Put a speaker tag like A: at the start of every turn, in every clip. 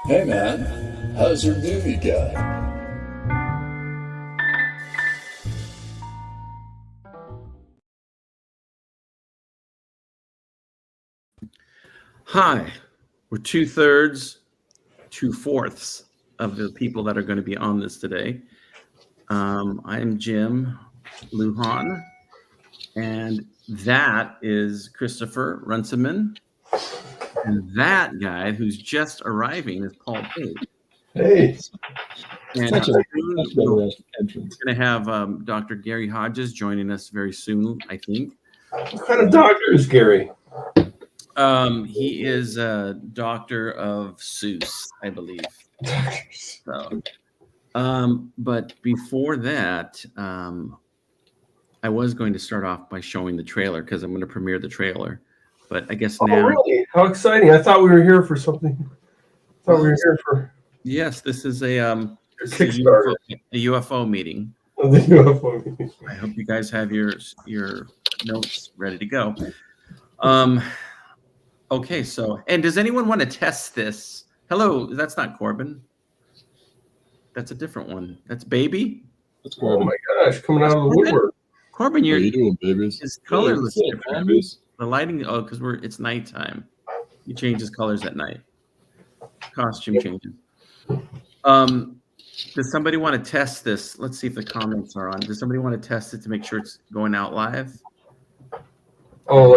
A: Hey man, how's your movie going?
B: Hi, we're 2/3, 2/4 of the people that are going to be on this today. I'm Jim Lujan, and that is Christopher Runciman, and that guy who's just arriving is Paul Pate.
C: Hey,
B: And
C: That's
B: we're
C: entrance.
B: going to have Dr. Gary Hodges joining us very soon, I think.
C: What kind of doctor is Gary?
B: He is a doctor of Seuss, I believe. So, but before that, I was going to start off by showing the trailer because I'm going to premiere the trailer. But I guess now.
C: Oh, really? How exciting! I thought we were here for something. I thought we were here for
B: Yes, this is a
C: Kickstarter.
B: a UFO meeting.
C: The UFO meeting.
B: I hope you guys have your notes ready to go. Okay, so, and does anyone want to test this? Hello, that's not Corbin. That's a different one. That's Baby.
C: That's Corbin. Oh my gosh, coming out of the woodwork.
B: Corbin,
D: How you doing, babies?
B: His color looks different.
D: Babies?
B: The lighting, because it's nighttime. He changes colors at night. Costume changes. Does somebody want to test this? Let's see if the comments are on. Does somebody want to test it to make sure it's going out live?
C: Oh,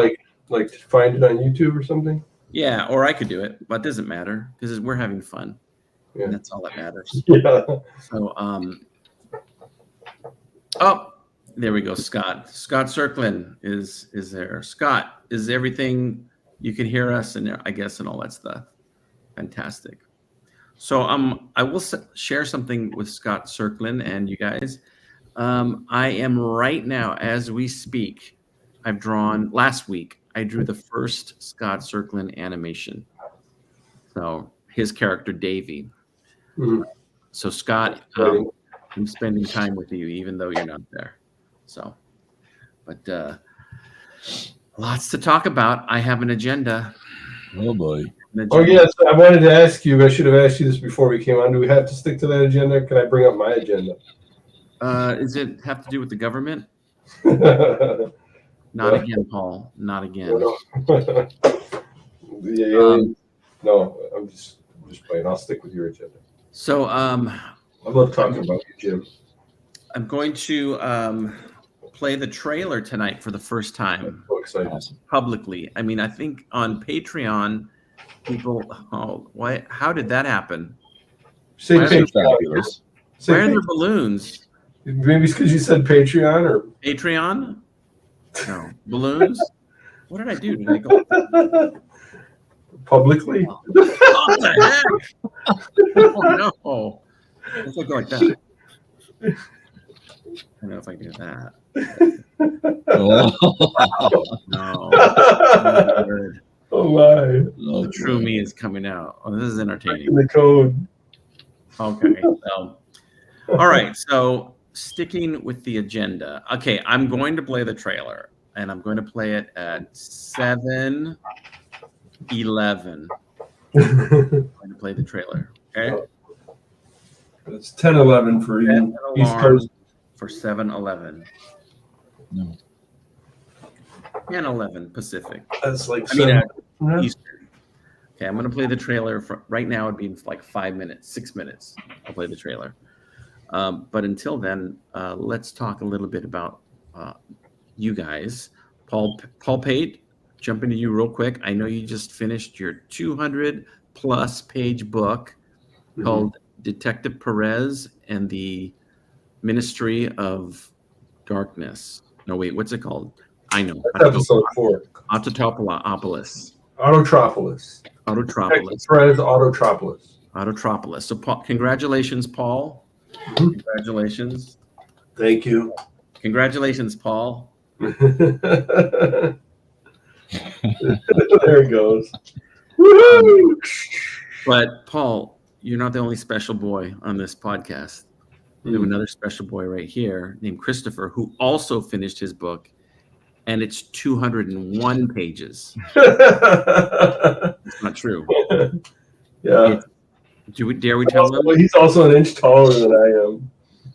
C: like to find it on YouTube or something?
B: Yeah, or I could do it, but it doesn't matter because we're having fun.
C: Yeah.
B: And that's all that matters.
C: Yeah.
B: So, oh, there we go. Scott Circlin is there. Scott, is everything you can hear us and I guess and all that stuff? Fantastic. So I will share something with Scott Circlin and you guys. I am right now as we speak. I've drawn last week. I drew the first Scott Circlin animation. So his character Davey.
C: Mhm.
B: So Scott, I'm spending time with you, even though you're not there. So, but lots to talk about. I have an agenda.
D: Oh boy.
C: Oh yes, I wanted to ask you. I should have asked you this before we came on. Do we have to stick to that agenda? Can I bring up my agenda?
B: Does it have to do with the government?
C: No.
B: Not again, Paul. Not again.
C: No, I'm just playing. I'll stick with your agenda.
B: So,
C: I love talking about you, Jim.
B: I'm going to play the trailer tonight for the first time.
C: So excited.
B: Publicly. I mean, I think on Patreon, people. Oh, why? How did that happen?
C: Say
B: Why are
C: fabulous.
B: Why are there balloons?
C: Maybe it's because you said Patreon or
B: Patreon. No balloons. What did I do? Did I go
C: publicly?
B: What the heck? Oh no! Let's go like that. I don't know if I can do that. No.
C: Oh my!
B: The true me is coming out. Oh, this is entertaining.
C: In the code.
B: Okay. So, all right. So, sticking with the agenda. Okay, I'm going to play the trailer, and I'm going to play it at 7:11. I'm going to play the trailer. Okay.
C: It's 10:11 for you. East Coast.
B: For 7:11.
D: No.
B: 10:11 Pacific.
C: That's like
B: Eastern. Okay, I'm going to play the trailer. Right now, it'd be like 5 minutes, 6 minutes. I'll play the trailer. But until then, let's talk a little bit about you guys. Paul Pate, jump into you real quick. I know you just finished your 200+ page book called Detective Perez and the Ministry of Darkness. No, wait, what's it called? I know.
C: That's episode 4.
B: Autotropolis.
C: Autotropolis. Perez
B: Autotropolis. So, Paul, congratulations, Paul. Congratulations.
C: Thank you.
B: Congratulations, Paul.
C: There it goes. Woo!
B: But Paul, you're not the only special boy on this podcast. We have another special boy right here named Christopher, who also finished his book, and it's 201 pages. It's not true.
C: Yeah.
B: Dare we tell them?
C: Well, he's also an inch taller than I am,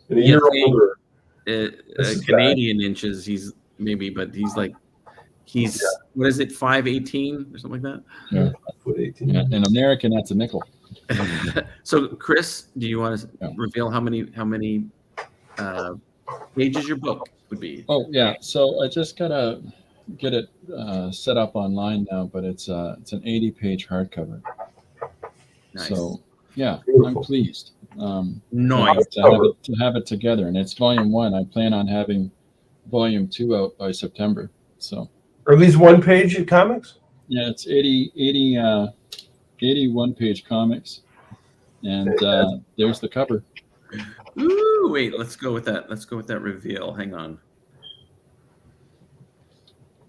C: and a
B: Yeah,
C: year
B: see,
C: older. This is
B: Canadian inches, he's maybe, but he's what is it, 5'18" or something like
D: Yeah.
C: 5'18".
D: Yeah. In American, that's a nickel.
B: that. So, Chris, do you want to reveal how many pages your book would be?
D: Oh yeah. So I just gotta get it set up online now, but it's an 80-page hardcover.
B: Nice.
D: So yeah,
C: Beautiful.
D: I'm pleased.
B: Nice.
D: To have it together, and it's volume 1. I plan on having volume 2 out by September. So
C: Are these one-page comics?
D: yeah, it's 81-page comics, and there's the cover.
B: Ooh, wait, let's go with that. Let's go with that reveal. Hang on.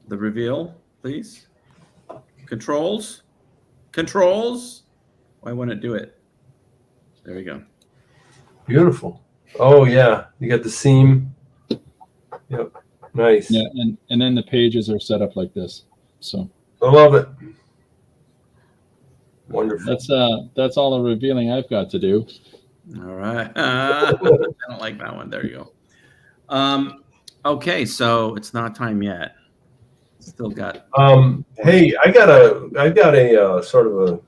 B: The reveal, please. Controls. Why wouldn't it do it? There we go.
C: Beautiful. Oh yeah, you got the seam. Yep, nice.
D: Yeah, and then the pages are set up like this. So
C: I love it. Wonderful.
D: that's all the revealing I've got to do.
B: All right. I don't like that one. There you go. Okay, so it's not time yet. Still got.
C: Hey, I got a sort of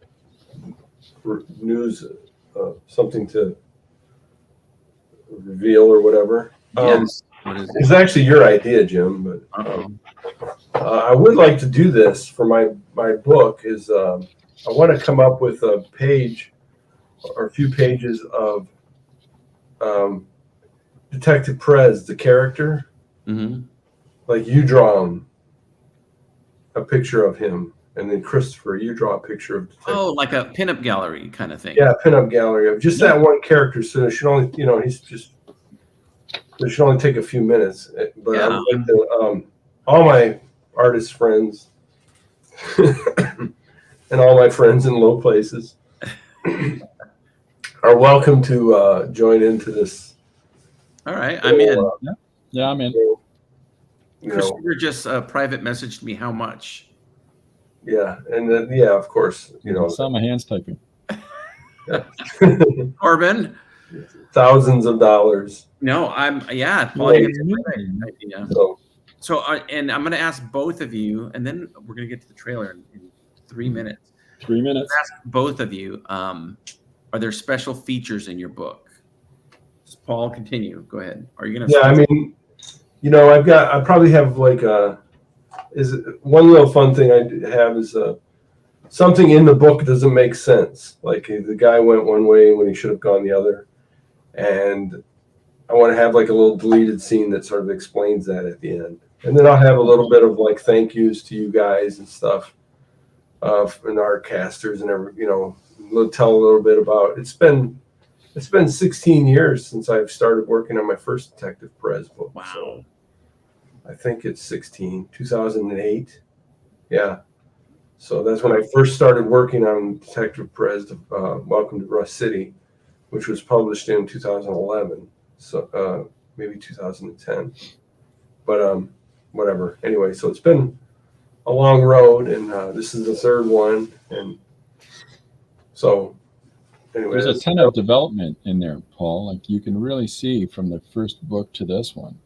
C: a news, something to reveal or whatever.
B: Yes. What is it?
C: It's actually your idea, Jim, but I would like to do this for my book. Is I want to come up with a page or a few pages of Detective Perez, the character.
B: Mm-hmm.
C: Like you draw him, a picture of him, and then Christopher, you draw a picture of Detective.
B: Oh, like a pinup gallery kind of thing.
C: Yeah, pinup gallery of just that one character. So it should only, it should only take a few minutes. But I would like to, all my artist friends and all my friends in low places are welcome to join into this.
B: All right, I'm in.
D: Yeah, I'm in.
B: Christopher just private messaged me how much.
C: Yeah, and then of course,
D: I saw my hands typing.
B: Corbin.
C: Thousands of dollars.
B: No, Paul,
C: Yeah.
B: it's a great idea. So, and I'm going to ask both of you, and then we're going to get to the trailer in 3 minutes.
D: 3 minutes.
B: Ask both of you, are there special features in your book? Paul, continue. Go ahead. Are you going to?
C: Yeah, I mean, I probably have like one little fun thing I have is something in the book doesn't make sense. Like the guy went one way when he should have gone the other. And I want to have like a little deleted scene that sort of explains that at the end. And then I'll have a little bit of like thank yous to you guys and stuff, and our casters and we'll tell a little bit about it's been 16 years since I've started working on my first Detective Perez book.
B: Wow.
C: So I think it's 2008. Yeah. So that's when I first started working on Detective Perez, Welcome to Rust City, which was published in 2011. So maybe 2010. But whatever. Anyway, so it's been a long road, and this is the third one. And so anyway.
D: There's a ton of development in there, Paul. Like you can really see from the first book to this one.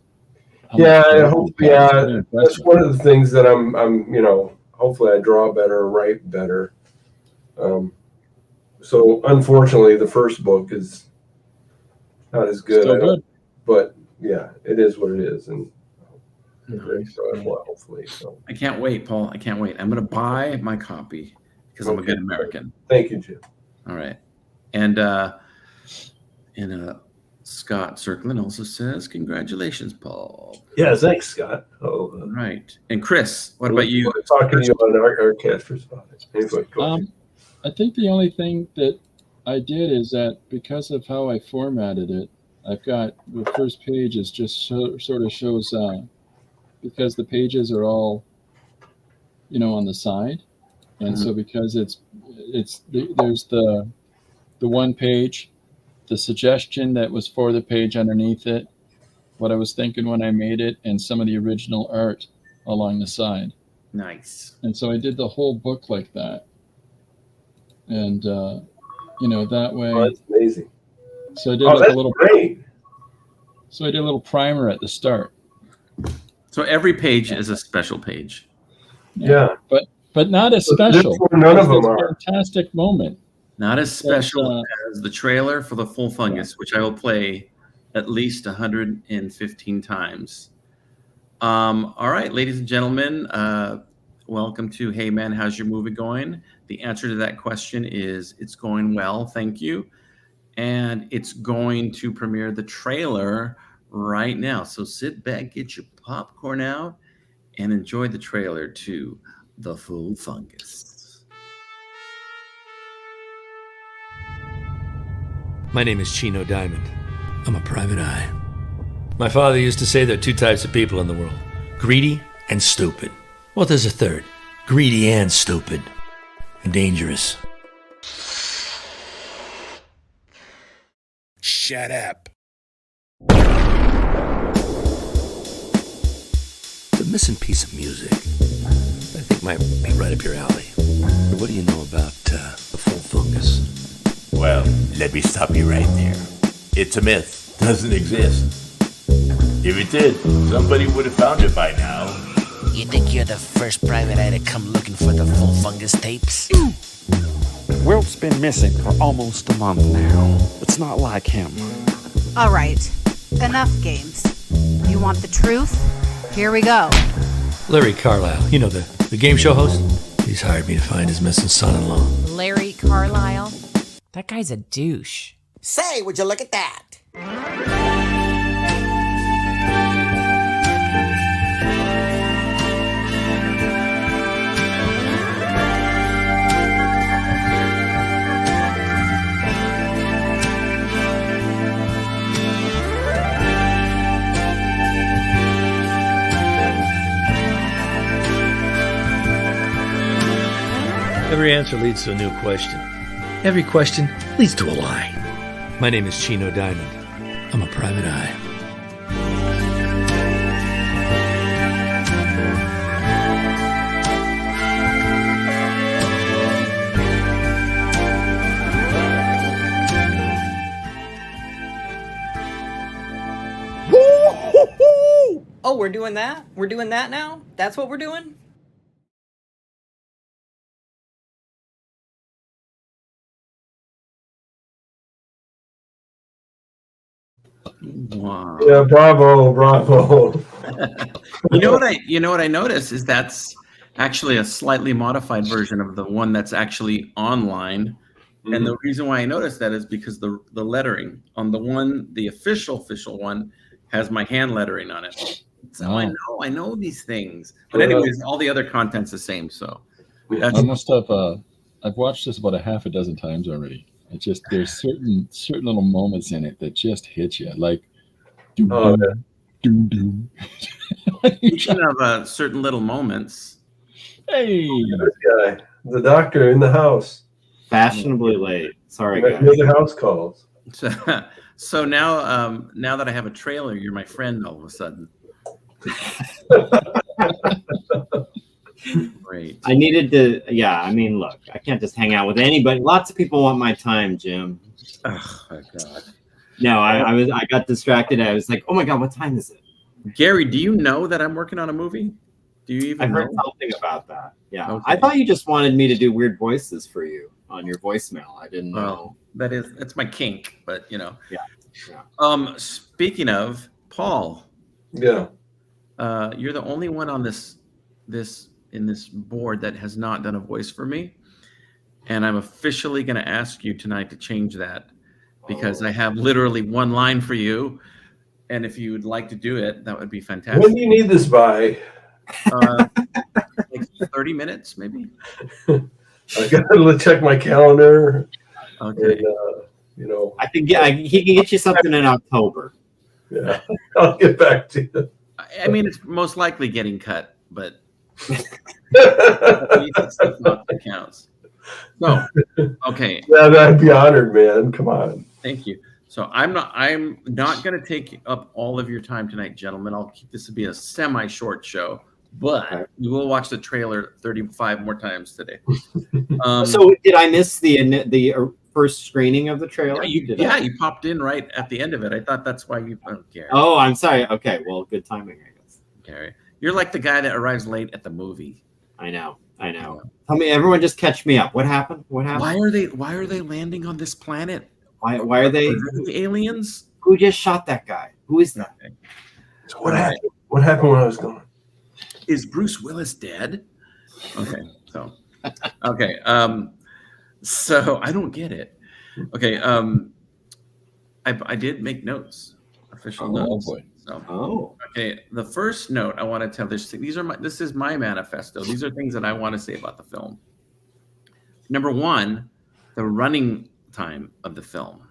C: Yeah, I hope. Yeah, that's one of the things that I'm. Hopefully, I draw better, write better. So, unfortunately, the first book is not as good.
D: Still good.
C: But yeah, it is what it is, and hopefully. So.
B: I can't wait, Paul. I can't wait. I'm going to buy my copy because I'm a good American.
C: Thank you, Jim.
B: All right, and Scott Circlin also says, "Congratulations, Paul."
C: Yeah, thanks, Scott.
B: All right, and Chris, what about you?
C: We're talking to you on our casters about it. Anyway, go ahead.
D: I think the only thing that I did is that because of how I formatted it, I've got the first page is just sort of shows because the pages are all, on the side, and so because there's the one page, the suggestion that was for the page underneath it, what I was thinking when I made it, and some of the original art along the side.
B: Nice.
D: And so I did the whole book like that. And, that way.
C: Oh, that's amazing.
D: So I did
C: Oh,
D: like
C: that's
D: a little.
C: great.
D: So I did a little primer at the start.
B: So every page is a special page.
C: Yeah.
D: But not as
C: But
D: special.
C: this one, none of
D: It's
C: them
D: a
C: are.
D: fantastic moment.
B: Not as special
D: uh,
B: as the trailer for The Full Fungus, which I will play at least 115 times. All right, ladies and gentlemen, welcome to Hey Man, How's Your Movie Going? The answer to that question is it's going well, thank you. And it's going to premiere the trailer right now. So sit back, get your popcorn out, and enjoy the trailer to The Full Fungus.
E: My name is Chino Diamond. I'm a private eye. My father used to say there are two types of people in the world, greedy and stupid. Well, there's a third, greedy and stupid, and dangerous.
F: Shut up.
E: The missing piece of music, I think might be right up your alley. What do you know about The Full Fungus?
F: Well, let me stop you right there. It's a myth. Doesn't exist. If it did, somebody would have found it by now.
G: You think you're the first private eye to come looking for the Full Fungus tapes?
H: Wilt's been missing for almost a month now. It's not like him.
I: All right, enough games. You want the truth? Here we go.
E: Larry Carlisle, you know, the game show host? He's hired me to find his missing son-in-law.
J: Larry Carlisle? That guy's a douche.
G: Say, would you look at that?
E: Every answer leads to a new question. Every question leads to a lie. My name is Chino Diamond. I'm a private eye.
K: Oh, we're doing that? We're doing that now? That's what we're doing?
B: Wow.
C: Yeah, bravo.
B: You know what I noticed is that's actually a slightly modified version of the one that's actually online. Mm-hmm. And the reason why I noticed that is because the lettering on the official one has my hand lettering on it. So I know these things. But anyways, all the other content's the same. So
D: I must have I've watched this about a half a dozen times already. It just there's certain little moments in it that just hit you, like doom.
B: Speaking of certain little moments.
D: Hey,
C: this guy, the doctor in the house.
L: Fashionably late. Sorry,
C: I
L: guys.
C: hear the house calls.
B: So now that I have a trailer, you're my friend all of a sudden. Great.
L: I needed to. Yeah, I mean, look, I can't just hang out with anybody. Lots of people want my time, Jim.
B: Oh my God.
L: No, I got distracted. I was like, oh my God, what time is it?
B: Gary, do you know that I'm working on a movie? Do you even
L: I heard
B: know?
L: something about that. Yeah.
B: Okay.
L: I thought you just wanted me to do weird voices for you on your voicemail. I didn't know.
B: That's my kink, but
L: Yeah.
B: Speaking of Paul.
C: Yeah.
B: You're the only one on this board that has not done a voice for me. And I'm officially going to ask you tonight to change that because I have literally one line for you. And if you would like to do it, that would be fantastic.
C: When do you need this by?
B: Like 30 minutes, maybe.
C: I got to check my calendar.
B: Okay.
C: And,
L: I think he can get you something in October.
C: Yeah, I'll get back to you.
B: I mean, it's most likely getting cut, but stuff not that counts. So, okay.
C: Yeah, I'd be honored, man. Come on.
B: Thank you. So I'm not going to take up all of your time tonight, gentlemen. I'll keep this to be a semi-short show, but we will watch the trailer 35 more times today.
L: So did I miss the first screening of the trailer?
B: You popped in right at the end of it. I thought that's why you. Oh, Gary.
L: Oh, I'm sorry. Okay, well, good timing, I guess.
B: Gary, you're like the guy that arrives late at the movie.
L: I know. Tell me, everyone, just catch me up. What happened?
B: Why are they landing on this planet?
L: Why are they
B: aliens?
L: Who just shot that guy? Who is that?
C: So what happened? What happened when I was gone?
B: Is Bruce Willis dead? Okay, so so I don't get it. Okay, I did make notes, official notes.
D: Boy.
B: So, okay. The first note I want to tell this is my manifesto. These are things that I want to say about the film. Number one, the running time of the film.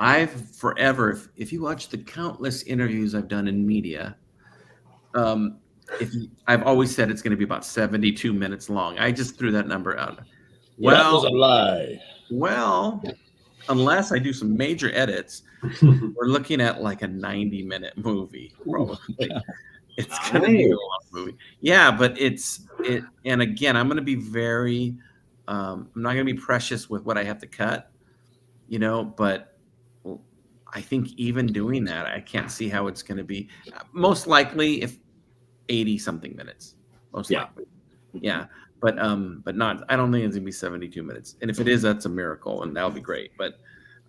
B: I've forever, if you watch the countless interviews I've done in media, I've always said it's going to be about 72 minutes long. I just threw that number out.
A: Well, that was a lie.
B: Well, unless I do some major edits, we're looking at like a 90-minute movie, probably. It's going to be a long movie. Yeah, but and again, I'm going to be very, I'm not going to be precious with what I have to cut, but I think even doing that, I can't see how it's going to be. Most likely, if 80-something minutes, most likely. Yeah. But not. I don't think it's gonna be 72 minutes. And if it is, that's a miracle, and that'll be great. But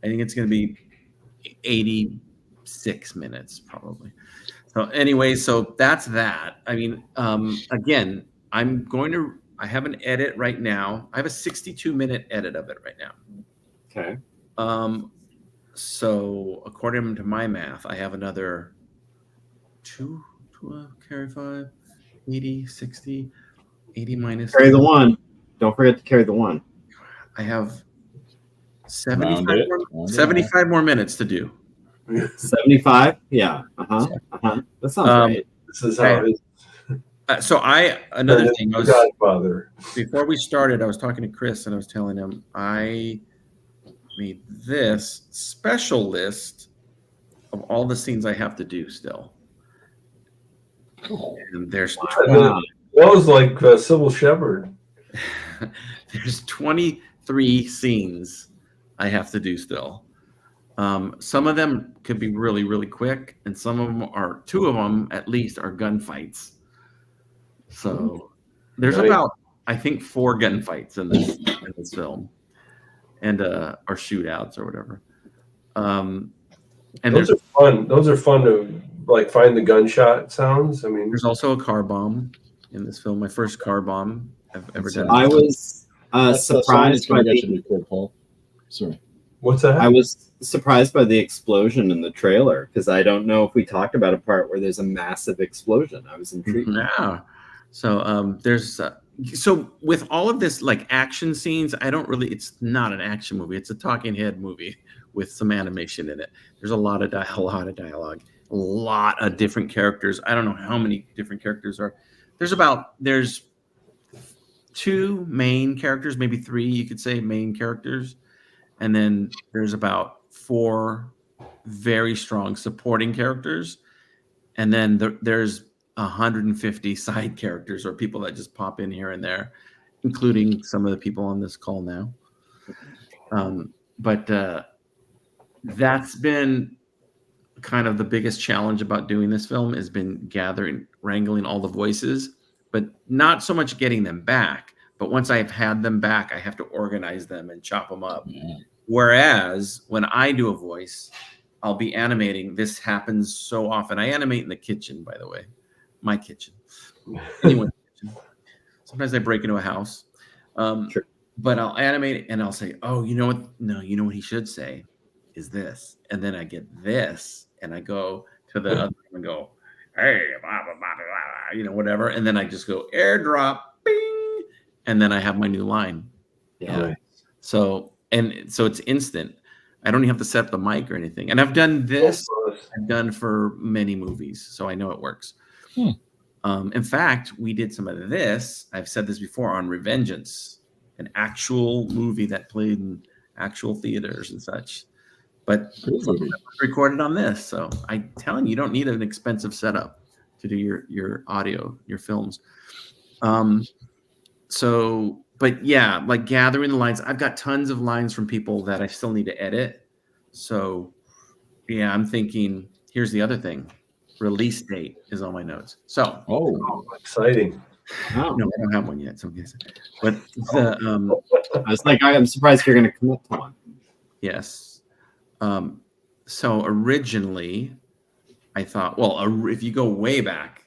B: I think it's gonna be 86 minutes probably. So anyway, so that's that. I mean, again, I have an edit right now. I have a 62-minute edit of it right now.
L: Okay.
B: So according to my math, I have another 5, 80, 60. 80 minus.
L: Carry the one. Don't forget to carry the one.
B: I have 75 more minutes to do.
L: 75? Yeah. That sounds right.
C: This is how it is.
B: Another thing.
C: Godfather.
B: Before we started, I was talking to Chris and I was telling him I made this special list of all the scenes I have to do still. And there's
C: That was like Sybil Shepherd.
B: There's 23 scenes I have to do still. Some of them could be really, really quick, and some of them are, 2 of them at least, are gunfights. So there's about, I think, 4 gunfights in this film, and or shootouts or whatever. And
C: those are fun. Those are fun to like find the gunshot sounds. I mean,
B: there's also a car bomb in this film. My first car bomb I've ever done.
L: I was surprised by
D: Sorry.
C: What's that?
L: I was surprised by the explosion in the trailer because I don't know if we talked about a part where there's a massive explosion. I was intrigued.
B: Yeah. So there's so with all of this like action scenes, it's not an action movie. It's a talking head movie with some animation in it. There's a lot of dialogue, a lot of different characters. I don't know how many different characters are. There's 2 main characters, maybe 3, you could say, main characters. And then there's about 4 very strong supporting characters. And then there's 150 side characters or people that just pop in here and there, including some of the people on this call now. But that's been kind of the biggest challenge about doing this film, has been wrangling all the voices, but not so much getting them back. But once I've had them back, I have to organize them and chop them up. Yeah. Whereas when I do a voice, I'll be animating. This happens so often. I animate in the kitchen, by the way, my kitchen. Anyone's kitchen. Sometimes I break into a house,
L: sure.
B: But I'll animate and I'll say, "Oh, you know what? No, you know what he should say is this," and then I get this, and I go to the other and go, "Hey, blah, blah, blah, blah," whatever, and then I just go airdrop, bing, and then I have my new line.
L: Yeah. Right.
B: So it's instant. I don't even have to set up the mic or anything. And I've done this. I've done for many movies, so I know it works. In fact, we did some of this. I've said this before on Revengeance, an actual movie that played in actual theaters and such. But recorded on this. So I'm telling you, you don't need an expensive setup to do your audio, your films. But but yeah, like gathering the lines. I've got tons of lines from people that I still need to edit. So yeah, I'm thinking. Here's the other thing: release date is on my notes. So
C: exciting.
L: Oh.
B: No, I don't have one yet. So but the
L: I was like, I'm surprised you're going to commit to one.
B: Yes. So originally, I thought, well, if you go way back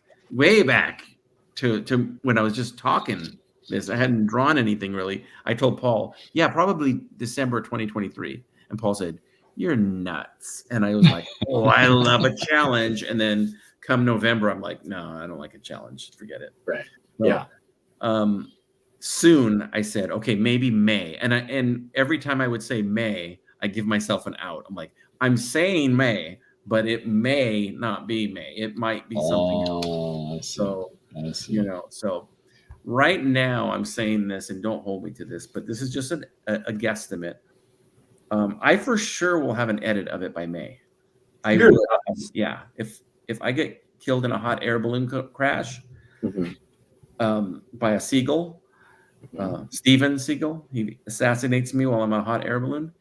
B: to when I was just talking this, I hadn't drawn anything really. I told Paul, yeah, probably December 2023, and Paul said, "You're nuts," and I was like, "Oh, I love a challenge." And then come November, I'm like, "No, I don't like a challenge. Forget it."
L: Right.
B: So,
L: Yeah.
B: Soon I said, okay, maybe May. And every time I would say May, I give myself an out. I'm like, I'm saying May, but it may not be May. It might be something else. So, so right now I'm saying this, and don't hold me to this, but this is just a guesstimate. I for sure will have an edit of it by May. Yeah. If I get killed in a hot air balloon crash, by a seagull, Steven Seagal, he assassinates me while I'm on a hot air balloon.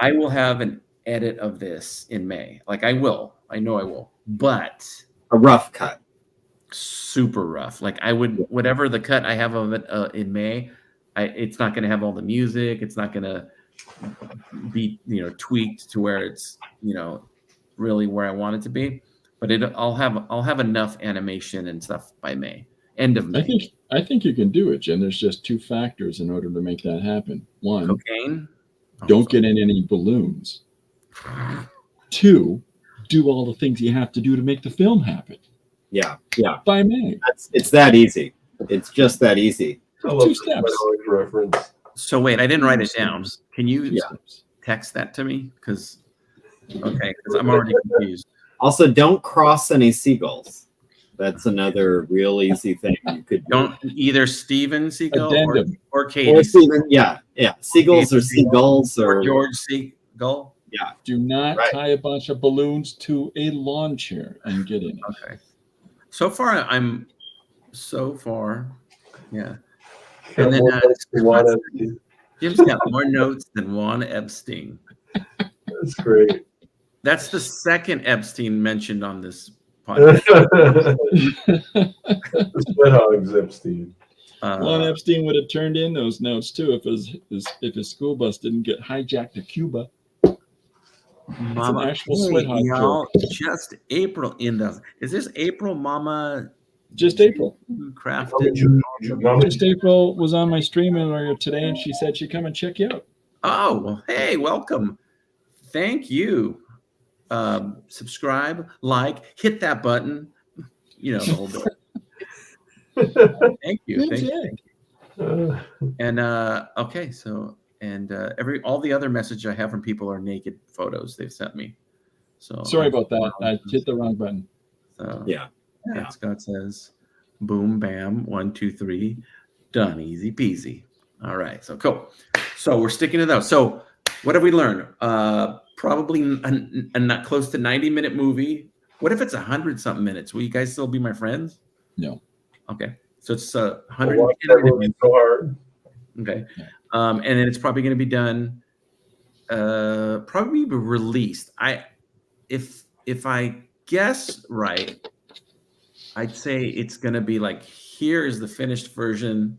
B: I will have an edit of this in May. Like I know I will, but
L: a rough cut,
B: super rough. Like I would, whatever the cut I have of it in May, it's not going to have all the music. It's not going to be, tweaked to where it's, really where I want it to be. But I'll have enough animation and stuff by May. End of May.
D: I think you can do it, Jen. There's just two factors in order to make that happen. One,
B: cocaine.
D: Don't get in any balloons. Two, do all the things you have to do to make the film happen.
L: Yeah.
D: By May.
L: It's that easy. It's just that easy.
D: Two steps.
C: Reference.
B: So wait, I didn't write it down. Can you text that to me? Because I'm already confused.
L: Also, don't cross any seagulls. That's another real easy thing you could do.
B: Don't either Steven Seagal or Katie.
L: Or Steven, yeah. Seagulls or seagulls or
B: George Seagal.
L: Yeah.
D: Do not tie a bunch of balloons to a lawn chair and get in it.
B: Okay. So far, yeah. And then Jim's got more notes than Juan Epstein.
C: That's great.
B: That's the second Epstein mentioned on this podcast.
C: Sweat hogs Epstein.
D: Juan Epstein would have turned in those notes too if his school bus didn't get hijacked to Cuba.
B: Mama,
D: an actual sweat hog
B: y'all, just April is this April, Mama?
D: Just April.
B: Crafted.
D: Just April was on my stream earlier today, and she said she'd come and check you out.
B: Oh, well, hey, welcome. Thank you. Subscribe, like, hit that button. The whole deal. Thank you. Thank you. And okay, so all the other messages I have from people are naked photos they've sent me. So
D: sorry about that. I hit the wrong button.
B: So
L: yeah.
B: Scott says, "Boom, bam, 1, 2, 3, done, easy peasy." All right, so cool. So we're sticking to those. So what have we learned? Probably a not close to 90-minute movie. What if it's 100-something minutes? Will you guys still be my friends?
D: No.
B: Okay, so it's 110 minutes.
C: So hard.
B: Okay, and then it's probably going to be done. Probably be released. If I guess right, I'd say it's going to be like, here is the finished version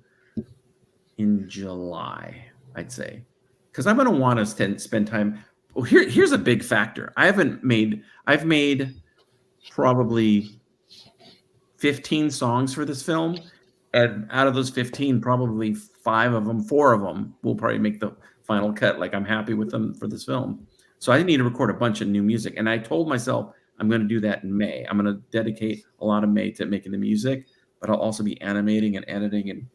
B: in July, I'd say. Because I'm going to want to spend time. Well, here's a big factor. I've made probably 15 songs for this film. And out of those 15, probably 4 of them will probably make the final cut. Like I'm happy with them for this film. So I need to record a bunch of new music. And I told myself I'm going to do that in May. I'm going to dedicate a lot of May to making the music, but I'll also be animating and editing. And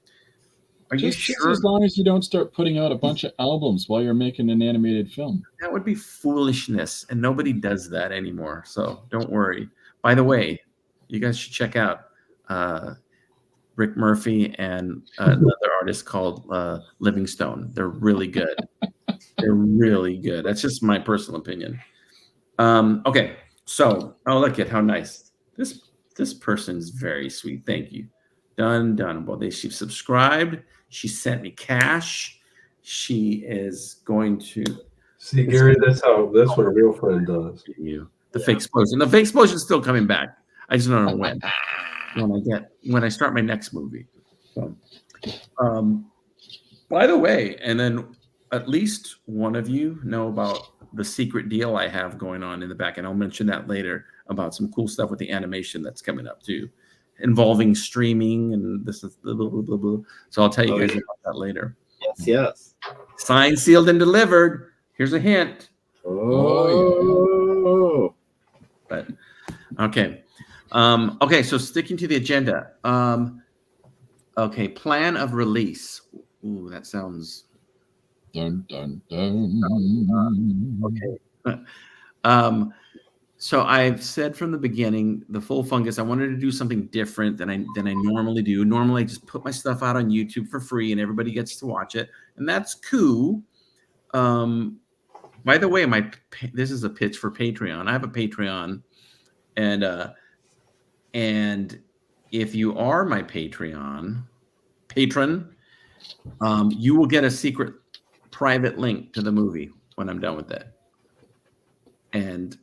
B: are you sure?
D: Just as long as you don't start putting out a bunch of albums while you're making an animated film.
B: That would be foolishness, and nobody does that anymore. So don't worry. By the way, you guys should check out Rick Murphy and another artist called Livingstone. They're really good. They're really good. That's just my personal opinion. Okay, so look at how nice this person's very sweet. Thank you. Done. Well, she's subscribed. She sent me cash. She is going to
C: See, Gary, that's what a real friend does.
B: The fake explosion. The fake explosion is still coming back. I just don't know when. When I start my next movie. So, by the way, and then at least one of you know about the secret deal I have going on in the back, and I'll mention that later about some cool stuff with the animation that's coming up too, involving streaming and this is blah, blah, blah, blah. So I'll tell you guys about that later.
L: Yes.
B: Signed, sealed, and delivered. Here's a hint.
L: Oh.
B: But okay. Okay, so sticking to the agenda. Okay, plan of release. Ooh, that sounds
D: dun dun dun.
B: Okay. So I've said from the beginning, the Full Fungus, I wanted to do something different than I normally do. Normally, I just put my stuff out on YouTube for free, and everybody gets to watch it, and that's cool. By the way, this is a pitch for Patreon. I have a Patreon, and if you are my patron, you will get a secret private link to the movie when I'm done with it. And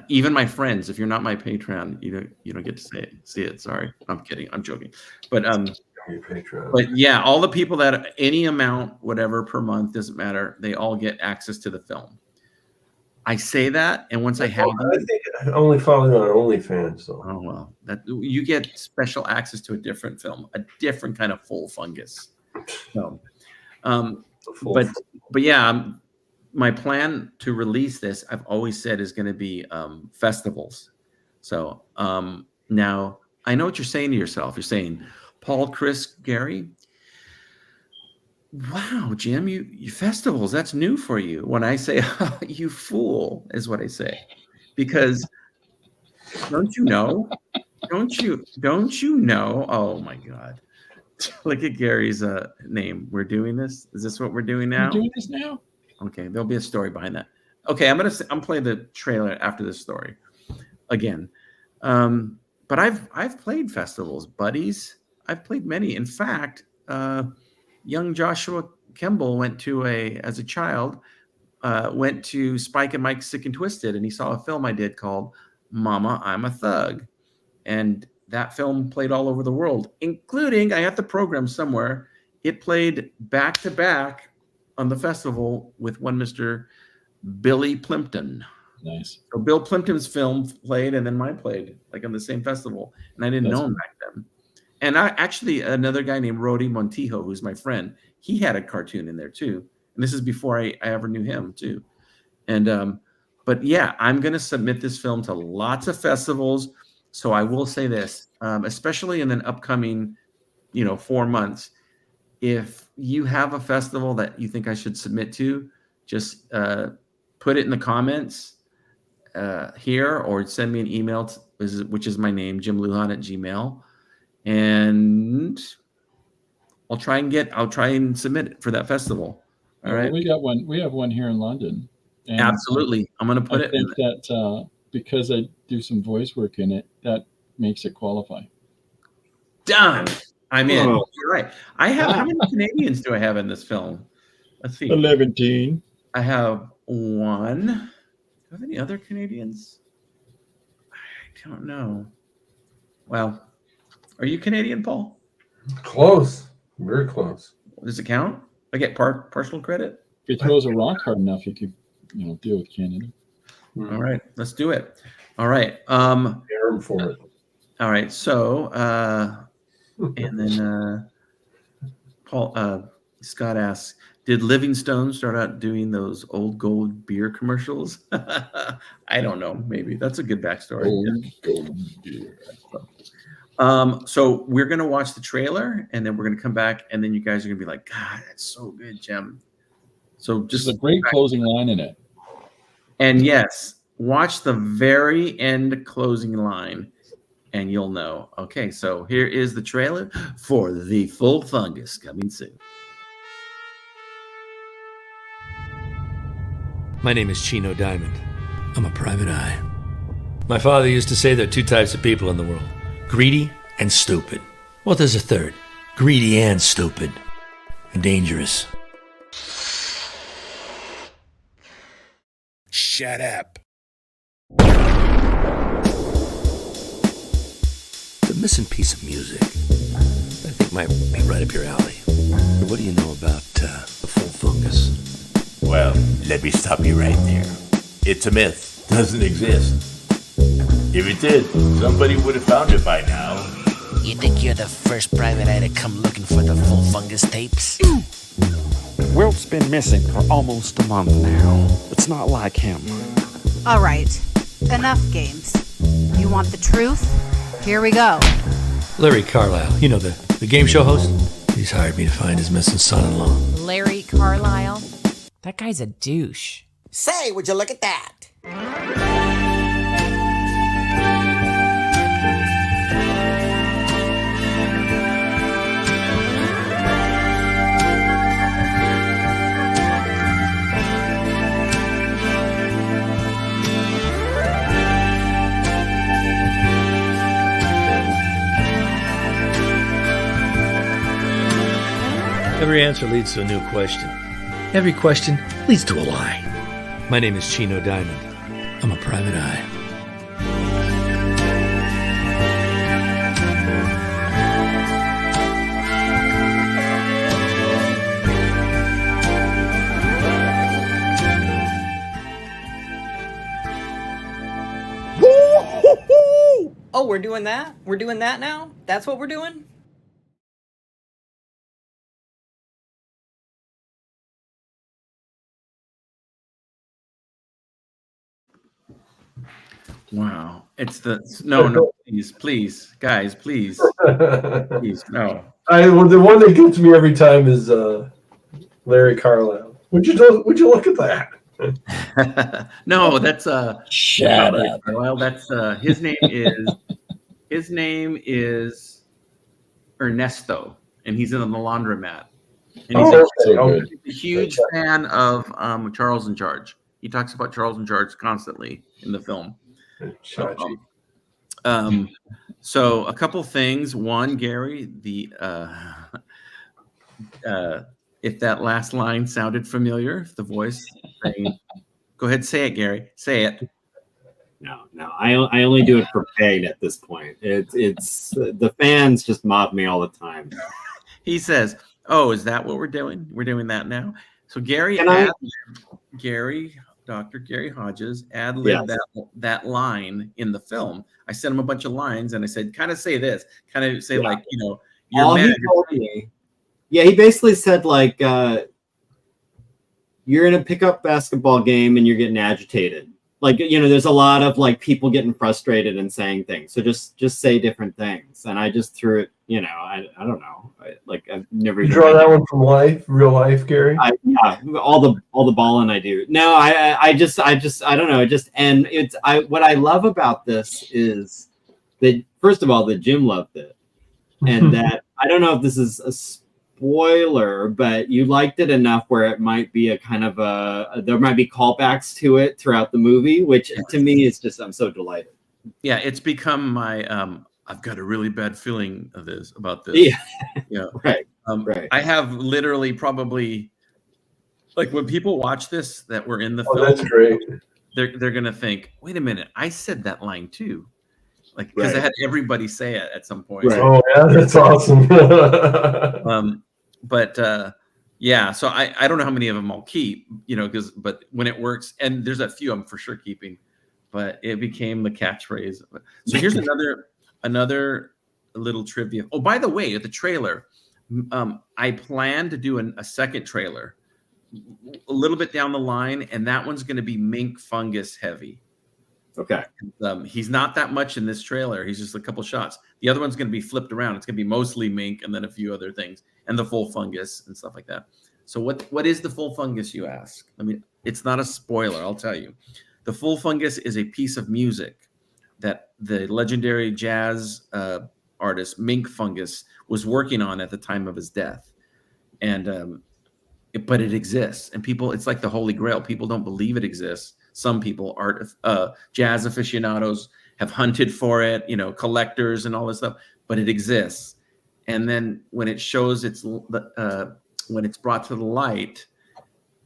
B: even my friends, if you're not my Patreon, you don't get to see it. Sorry, I'm kidding. I'm joking. But yeah, all the people that any amount, whatever per month, doesn't matter. They all get access to the film. I say that, and once I have,
C: I think I only follow you on OnlyFans. So.
B: Oh well, that you get special access to a different film, a different kind of Full Fungus. So, but yeah, my plan to release this, I've always said, is going to be festivals. So now I know what you're saying to yourself. You're saying, Paul, Chris, Gary, wow, Jim, you festivals, that's new for you. When I say, oh, you fool, is what I say. Because don't you know? Don't you know? Oh my God. Look at Gary's name. We're doing this. Is this what we're doing now?
D: We're doing this now?
B: Okay, there'll be a story behind that. Okay, I'm playing the trailer after this story again. But I've played festivals, buddies. I've played many. In fact, young Joshua Kemble went to as a child, went to Spike and Mike's Sick and Twisted, and he saw a film I did called Mama, I'm a Thug. And that film played all over the world, including, I have the program somewhere, it played back to back on the festival with one Mr. Billy Plimpton.
D: Nice.
B: So Bill Plimpton's film played, and then mine played, like on the same festival. And I didn't know him back then. And actually, another guy named Rody Montijo, who's my friend, he had a cartoon in there too. And this is before I ever knew him too. And but yeah, I'm going to submit this film to lots of festivals. So I will say this, especially in the upcoming, 4 months, if you have a festival that you think I should submit to, just put it in the comments here, or send me an email, which is my name, jimluhan@gmail.com. And I'll try and submit it for that festival. All right.
D: We got one. We have one here in London. And
B: absolutely. I'm going to put
D: I think that because I do some voice work in it, that makes it qualify.
B: Done. I'm in. Oh. You're right. How many Canadians do I have in this film? Let's see.
D: 11.
B: I have one. Do I have any other Canadians? I don't know. Well, are you Canadian, Paul?
C: Close. Very close.
B: Does it count? I get partial credit?
D: If it throws a rock hard enough, you could, deal with Canada.
B: All right. Let's do it. All right.
C: Arm for it.
B: All right. So, and then Scott asks, did Livingstone start out doing those old gold beer commercials? I don't know. Maybe. That's a good backstory.
D: Old gold beer.
B: So we're going to watch the trailer, and then we're going to come back, and then you guys are going to be like, God, that's so good, Jim. So just
D: a great closing line in it.
B: And yes, watch the very end closing line, and you'll know. Okay, so here is the trailer for The Full Fungus, coming soon.
E: My name is Chino Diamond. I'm a private eye. My father used to say there are two types of people in the world: greedy and stupid. Well, there's a third: greedy and stupid. and dangerous.
A: Shut up.
E: The missing piece of music, I think might be right up your alley. What do you know about the full fungus?
F: Well, let me stop you right there. It's a myth. Doesn't exist. If it did, somebody would have found it by now.
G: You think you're the first private eye to come looking for the full fungus tapes?
H: Wilt's been missing for almost a month now. It's not like him.
I: All right, enough games. You want the truth? Here we go.
E: Larry Carlisle, you know, the game show host? He's hired me to find his missing son-in-law.
J: Larry Carlisle? That guy's a douche.
K: Say, would you look at that?
E: Every answer leads to a new question. Every question leads to a lie. My name is Chino Diamond. I'm a private eye.
K: Oh, we're doing that? We're doing that now? That's what we're doing?
B: Wow. It's the no, please, guys, please, please, no.
C: Well, the one that gets me every time is Larry Carlisle. Would you look at that?
B: No, that's
A: Shut up.
B: Well, that's his name is Ernesto, and he's in the laundromat. And he's a huge fan of Charles in Charge. He talks about Charles in Charge constantly in the film. So a couple things. One, Gary, if that last line sounded familiar, if the voice saying, go ahead, say it, Gary. Say it.
L: No. I only do it for pain at this point. It's the fans just mob me all the time.
B: He says, "Oh, is that what we're doing? We're doing that now." So Gary, Dr. Gary Hodges ad-libbed that line in the film. I sent him a bunch of lines and I said, kind of say this, kind of say like, you know,
L: you're mad. He basically said like, you're in a pickup basketball game and you're getting agitated. Like, you know, there's a lot of like people getting frustrated and saying things. So just say different things. And I just threw it, you know, I don't know. I've never
C: draw that one from real life, Gary.
L: All the balling I do. No, I don't know. What I love about this is that first of all, that Jim loved it. And that I don't know if this is a spoiler, but you liked it enough where it might be a kind of there might be callbacks to it throughout the movie, which to me is just, I'm so delighted.
B: Yeah, it's become my I've got a really bad feeling about this. Yeah.
L: Right.
B: Right. I have literally probably like when people watch this that were in the film.
C: That's great.
B: They're gonna think, wait a minute, I said that line too. Like because I had everybody say it at some point.
C: Right. Oh yeah, that's awesome.
B: Yeah, so I don't know how many of them I'll keep, you know, but when it works, and there's a few I'm for sure keeping, but it became the catchphrase. So here's another little trivia. Oh, by the way, at the trailer, I plan to do a second trailer a little bit down the line, and that one's going to be mink fungus heavy.
L: Okay.
B: He's not that much in this trailer. He's just a couple shots. The other one's going to be flipped around. It's going to be mostly mink and then a few other things and the full fungus and stuff like that. So what is the full fungus, you ask? I mean, it's not a spoiler, I'll tell you. The full fungus is a piece of music that the legendary jazz artist Mink Fungus was working on at the time of his death. And but it exists. And people, it's like the Holy Grail. People don't believe it exists. Some people, jazz aficionados, have hunted for it, you know, collectors and all this stuff, but it exists. And then when it shows its when it's brought to the light,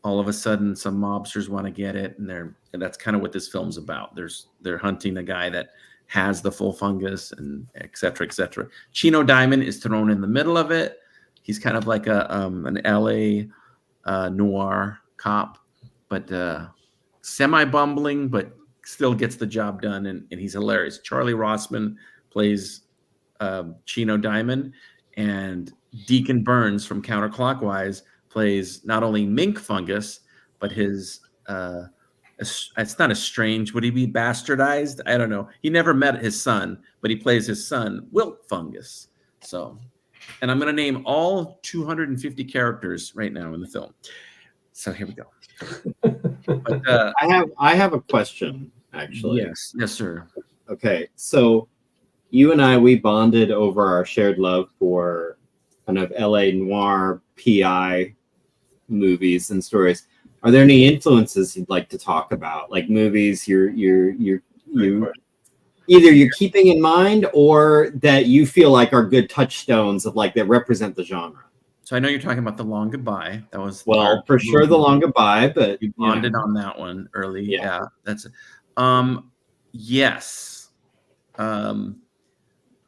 B: all of a sudden some mobsters want to get it, and that's kind of what this film's about. They're hunting a guy that has the full fungus, and et cetera, et cetera. Chino Diamond is thrown in the middle of it. He's kind of like an LA noir cop, but semi-bumbling, but still gets the job done, and he's hilarious. Charlie Rossman plays Chino Diamond, and Deacon Burns from Counterclockwise plays not only mink fungus, but his it's not estranged. Would he be bastardized? I don't know. He never met his son, but he plays his son, Wilt Fungus. So, and I'm going to name all 250 characters right now in the film. So here we go. But,
L: I have a question, actually.
B: Yes, sir.
L: Okay, so you and we bonded over our shared love for kind of LA noir PI movies and stories. Are there any influences you'd like to talk about, like movies you're either you're keeping in mind or that you feel like are good touchstones of like that represent the genre?
B: So I know you're talking about The Long Goodbye. That was
L: for sure The Long Goodbye, but
B: we bonded on that one early. Yeah, that's yes.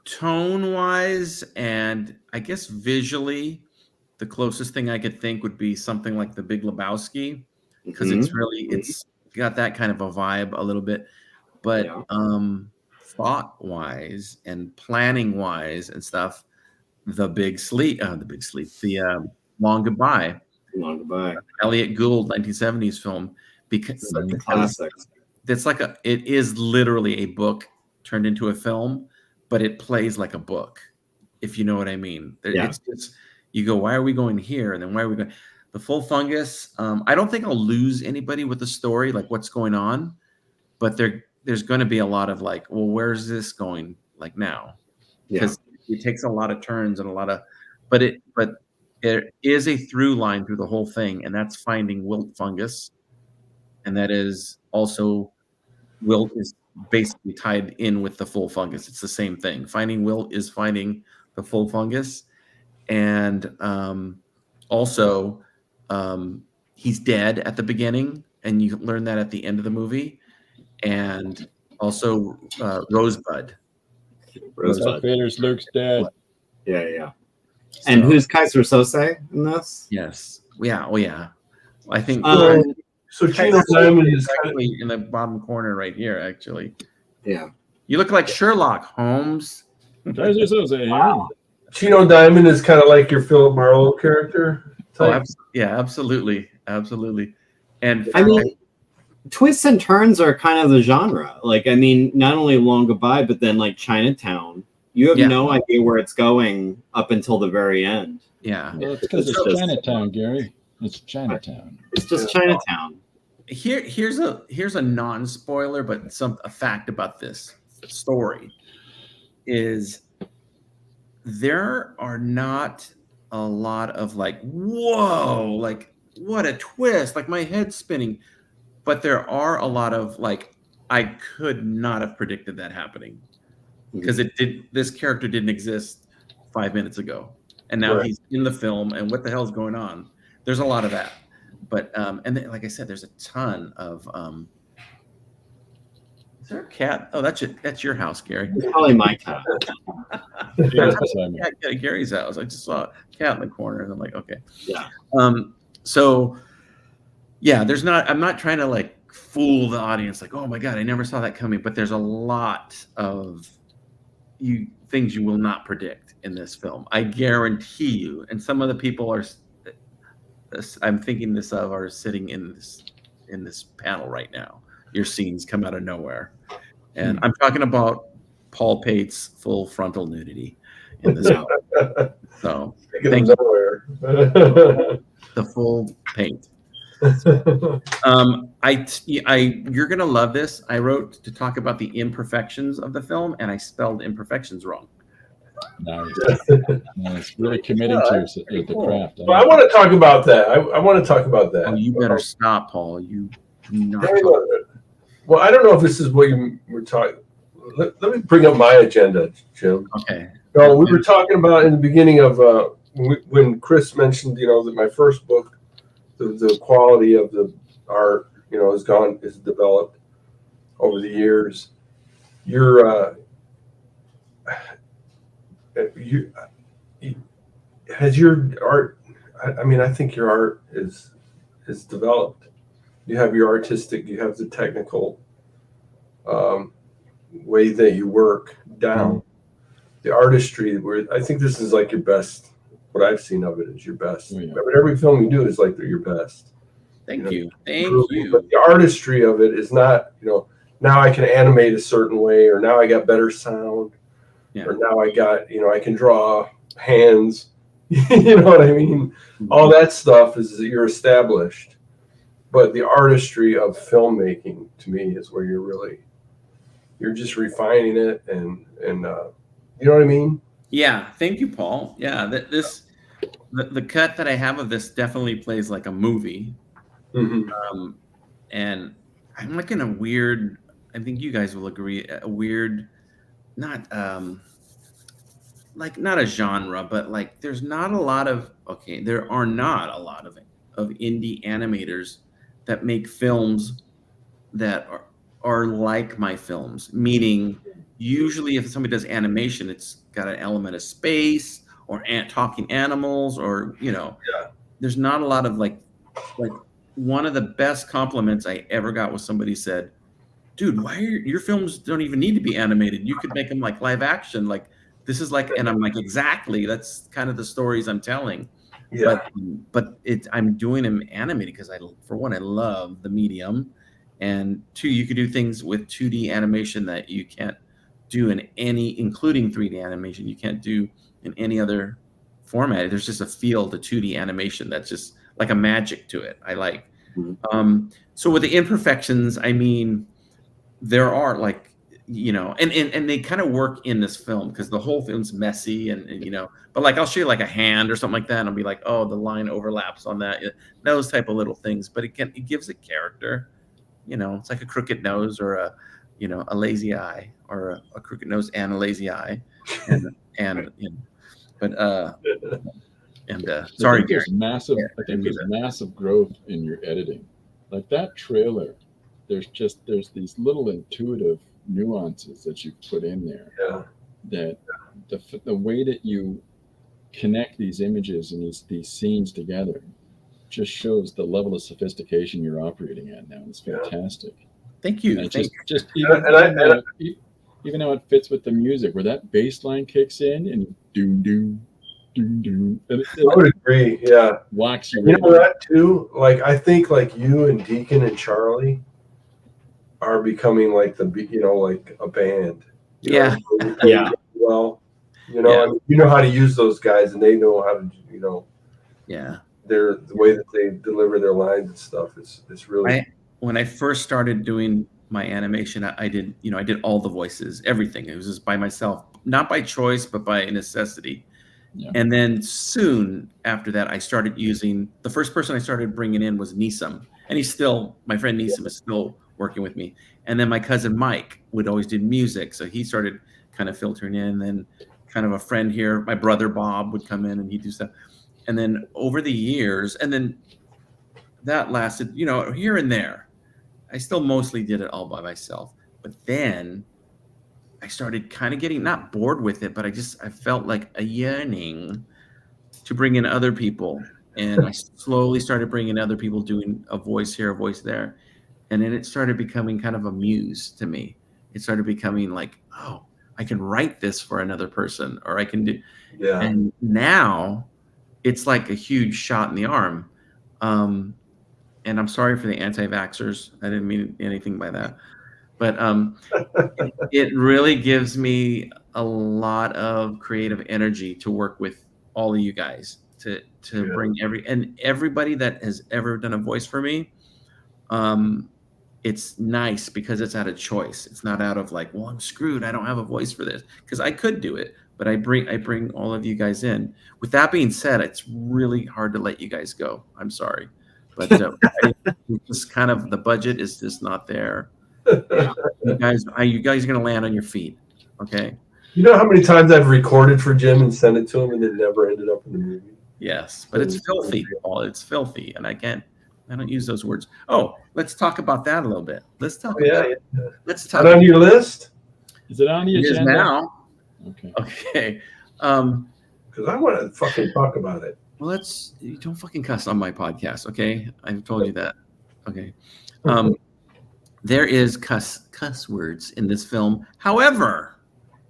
B: Tone wise, and I guess visually, the closest thing I could think would be something like The Big Lebowski, because it's got that kind of a vibe a little bit, but thought wise and planning wise and stuff, The Long Goodbye, Elliot Gould 1970s film, because it's like it is literally a book turned into a film, but it plays like a book, if you know what I mean. It's just, you go, why are we going here? And then why are we going? The Full Fungus, I don't think I'll lose anybody with the story, like what's going on, but there's going to be a lot of like, well, where's this going like now? Because it takes a lot of turns and but there is a through line through the whole thing, and that's finding Wilt Fungus. And that is also, Wilt is basically tied in with the Full Fungus. It's the same thing. Finding Wilt is finding the Full Fungus. And also, he's dead at the beginning, and you learn that at the end of the movie. And also Rosebud.
D: Vader's Luke's dead.
L: Yeah. And who's Kaiser Sose in this?
B: Yes. Yeah. Oh, yeah. I think
C: so. Chino Diamond is
B: actually in the bottom corner right here. Actually,
L: yeah.
B: You look like Sherlock Holmes.
D: Kaiser Sose. Wow.
C: Chino Diamond is kind of like your Philip Marlowe character type.
B: Absolutely. And
L: I mean, twists and turns are kind of the genre. Like, I mean, not only Long Goodbye, but then like Chinatown. You have no idea where it's going up until the very end.
B: Yeah.
D: Well, it's because it's Chinatown, Gary. It's Chinatown.
L: It's just Chinatown.
B: Here's a non-spoiler, but a fact about this story is there are not a lot of like, whoa, like what a twist, like my head's spinning. But there are a lot of like, I could not have predicted that happening, because this character didn't exist 5 minutes ago, and now he's in the film, and what the hell is going on? There's a lot of that, but and then, like I said, there's a ton of is there a cat? Oh, that's your house, Gary.
L: It's probably my cat.
B: At Gary's house. I just saw a cat in the corner, and I'm like, okay.
L: Yeah.
B: So yeah, I'm not trying to like fool the audience, like, oh my God, I never saw that coming. But there's a lot of things you will not predict in this film. I guarantee you. And some of the people I'm thinking this of are sitting in this panel right now. Your scenes come out of nowhere. And I'm talking about Paul Pate's full frontal nudity in this film. So thank you. The full paint. You're gonna love this. I wrote to talk about the imperfections of the film, and I spelled imperfections wrong.
D: Nice. Really committing to the craft.
C: Well, I want to talk about that. I want to talk about that.
B: Oh, you better stop, Paul. You not.
C: Well, I don't know if this is what you were talking. Let me bring up my agenda, Jim.
B: Okay.
C: No, we were talking about in the beginning of when Chris mentioned, that my first book, the quality of the art, is developed over the years. Has your art? I think your art is developed. You have your artistic, you have the technical way that you work down. The artistry, where I think this is like your best. What I've seen of it is your best.
D: Oh, yeah.
C: But every film you do is like your best.
B: Thank you.
C: But the artistry of it is not, now I can animate a certain way, or now I got better sound, or now I got, I can draw hands. You know what I mean?
B: Mm-hmm.
C: All that stuff is that you're established. But the artistry of filmmaking, to me, is where you're just refining it, and you know what I mean?
B: Yeah, thank you, Paul. Yeah, the cut that I have of this definitely plays like a movie.
C: Mm-hmm.
B: And I'm like in a weird, I think you guys will agree, a weird, not not a genre, but like there are not a lot of indie animators that make films that are like my films, meaning usually if somebody does animation, it's got an element of space or talking animals, or there's not a lot of like one of the best compliments I ever got was somebody said, dude, why your films don't even need to be animated, you could make them like live action, like this is like, and I'm like, exactly, that's kind of the stories I'm telling. But I'm doing them animated because I love the medium, and two, you could do things with 2D animation that you can't do in any, including 3D animation, you can't do in any other format. There's just a feel to 2D animation that's just like a magic to it. I like.
L: Mm-hmm.
B: So with the imperfections, there are like, and they kind of work in this film because the whole film's messy and but like I'll show you like a hand or something like that and I'll be like, oh, the line overlaps on that, those type of little things, but it gives it character. It's like a crooked nose or a lazy eye, or a crooked nose and a lazy eye, sorry, Gary.
D: There's massive growth in your editing. Like that trailer, there's these little intuitive nuances that you put in there.
C: Yeah.
D: That the way that you connect these images and these scenes together just shows the level of sophistication you're operating at now. It's fantastic.
B: Thank you.
D: Even how it fits with the music, where that bass line kicks in and doom doom doom doom.
C: I would agree. Yeah.
D: Walks you.
C: You know that too. Like I think like you and Deacon and Charlie are becoming like like a band.
B: Yeah.
C: Well, you know how to use those guys, and they know how to,
B: Yeah.
C: The way that they deliver their lines and stuff. It's really.
B: When I first started doing my animation, I did all the voices, everything. It was just by myself, not by choice, but by necessity.
D: Yeah.
B: And then soon after that, I started using, the first person I started bringing in was Neeson, and my friend Neeson is still working with me. And then my cousin Mike would always do music, so he started kind of filtering in. And then kind of a friend here, my brother Bob, would come in and he'd do stuff. And then over the years, and then that lasted, here and there. I still mostly did it all by myself. But then I started kind of getting not bored with it, but I felt like a yearning to bring in other people. And I slowly started bringing other people, doing a voice here, a voice there. And then it started becoming kind of a muse to me. It started becoming like, oh, I can write this for another person, or I can do.
C: Yeah.
B: And now it's like a huge shot in the arm. And I'm sorry for the anti-vaxxers. I didn't mean anything by that. But it really gives me a lot of creative energy to work with all of you guys, to bring everybody that has ever done a voice for me. It's nice because it's out of choice. It's not out of like, well, I'm screwed, I don't have a voice for this, because I could do it, but I bring all of you guys in. With that being said, it's really hard to let you guys go. I'm sorry, but just kind of the budget is just not there. You guys are going to land on your feet, okay?
C: You know how many times I've recorded for Jim and sent it to him and it never ended up in the movie?
B: Yes, but it's filthy, Paul. It's filthy, and I don't use those words. Oh, let's talk about that a little bit. Let's talk. Let's talk.
C: Is that on your list?
D: Is it on the
B: It is
D: agenda?
B: now.
D: Okay.
B: Okay.
C: Because I want to fucking talk about it.
B: Well, you don't fucking cuss on my podcast, okay? I've told you that. Okay. There is cuss words in this film. However,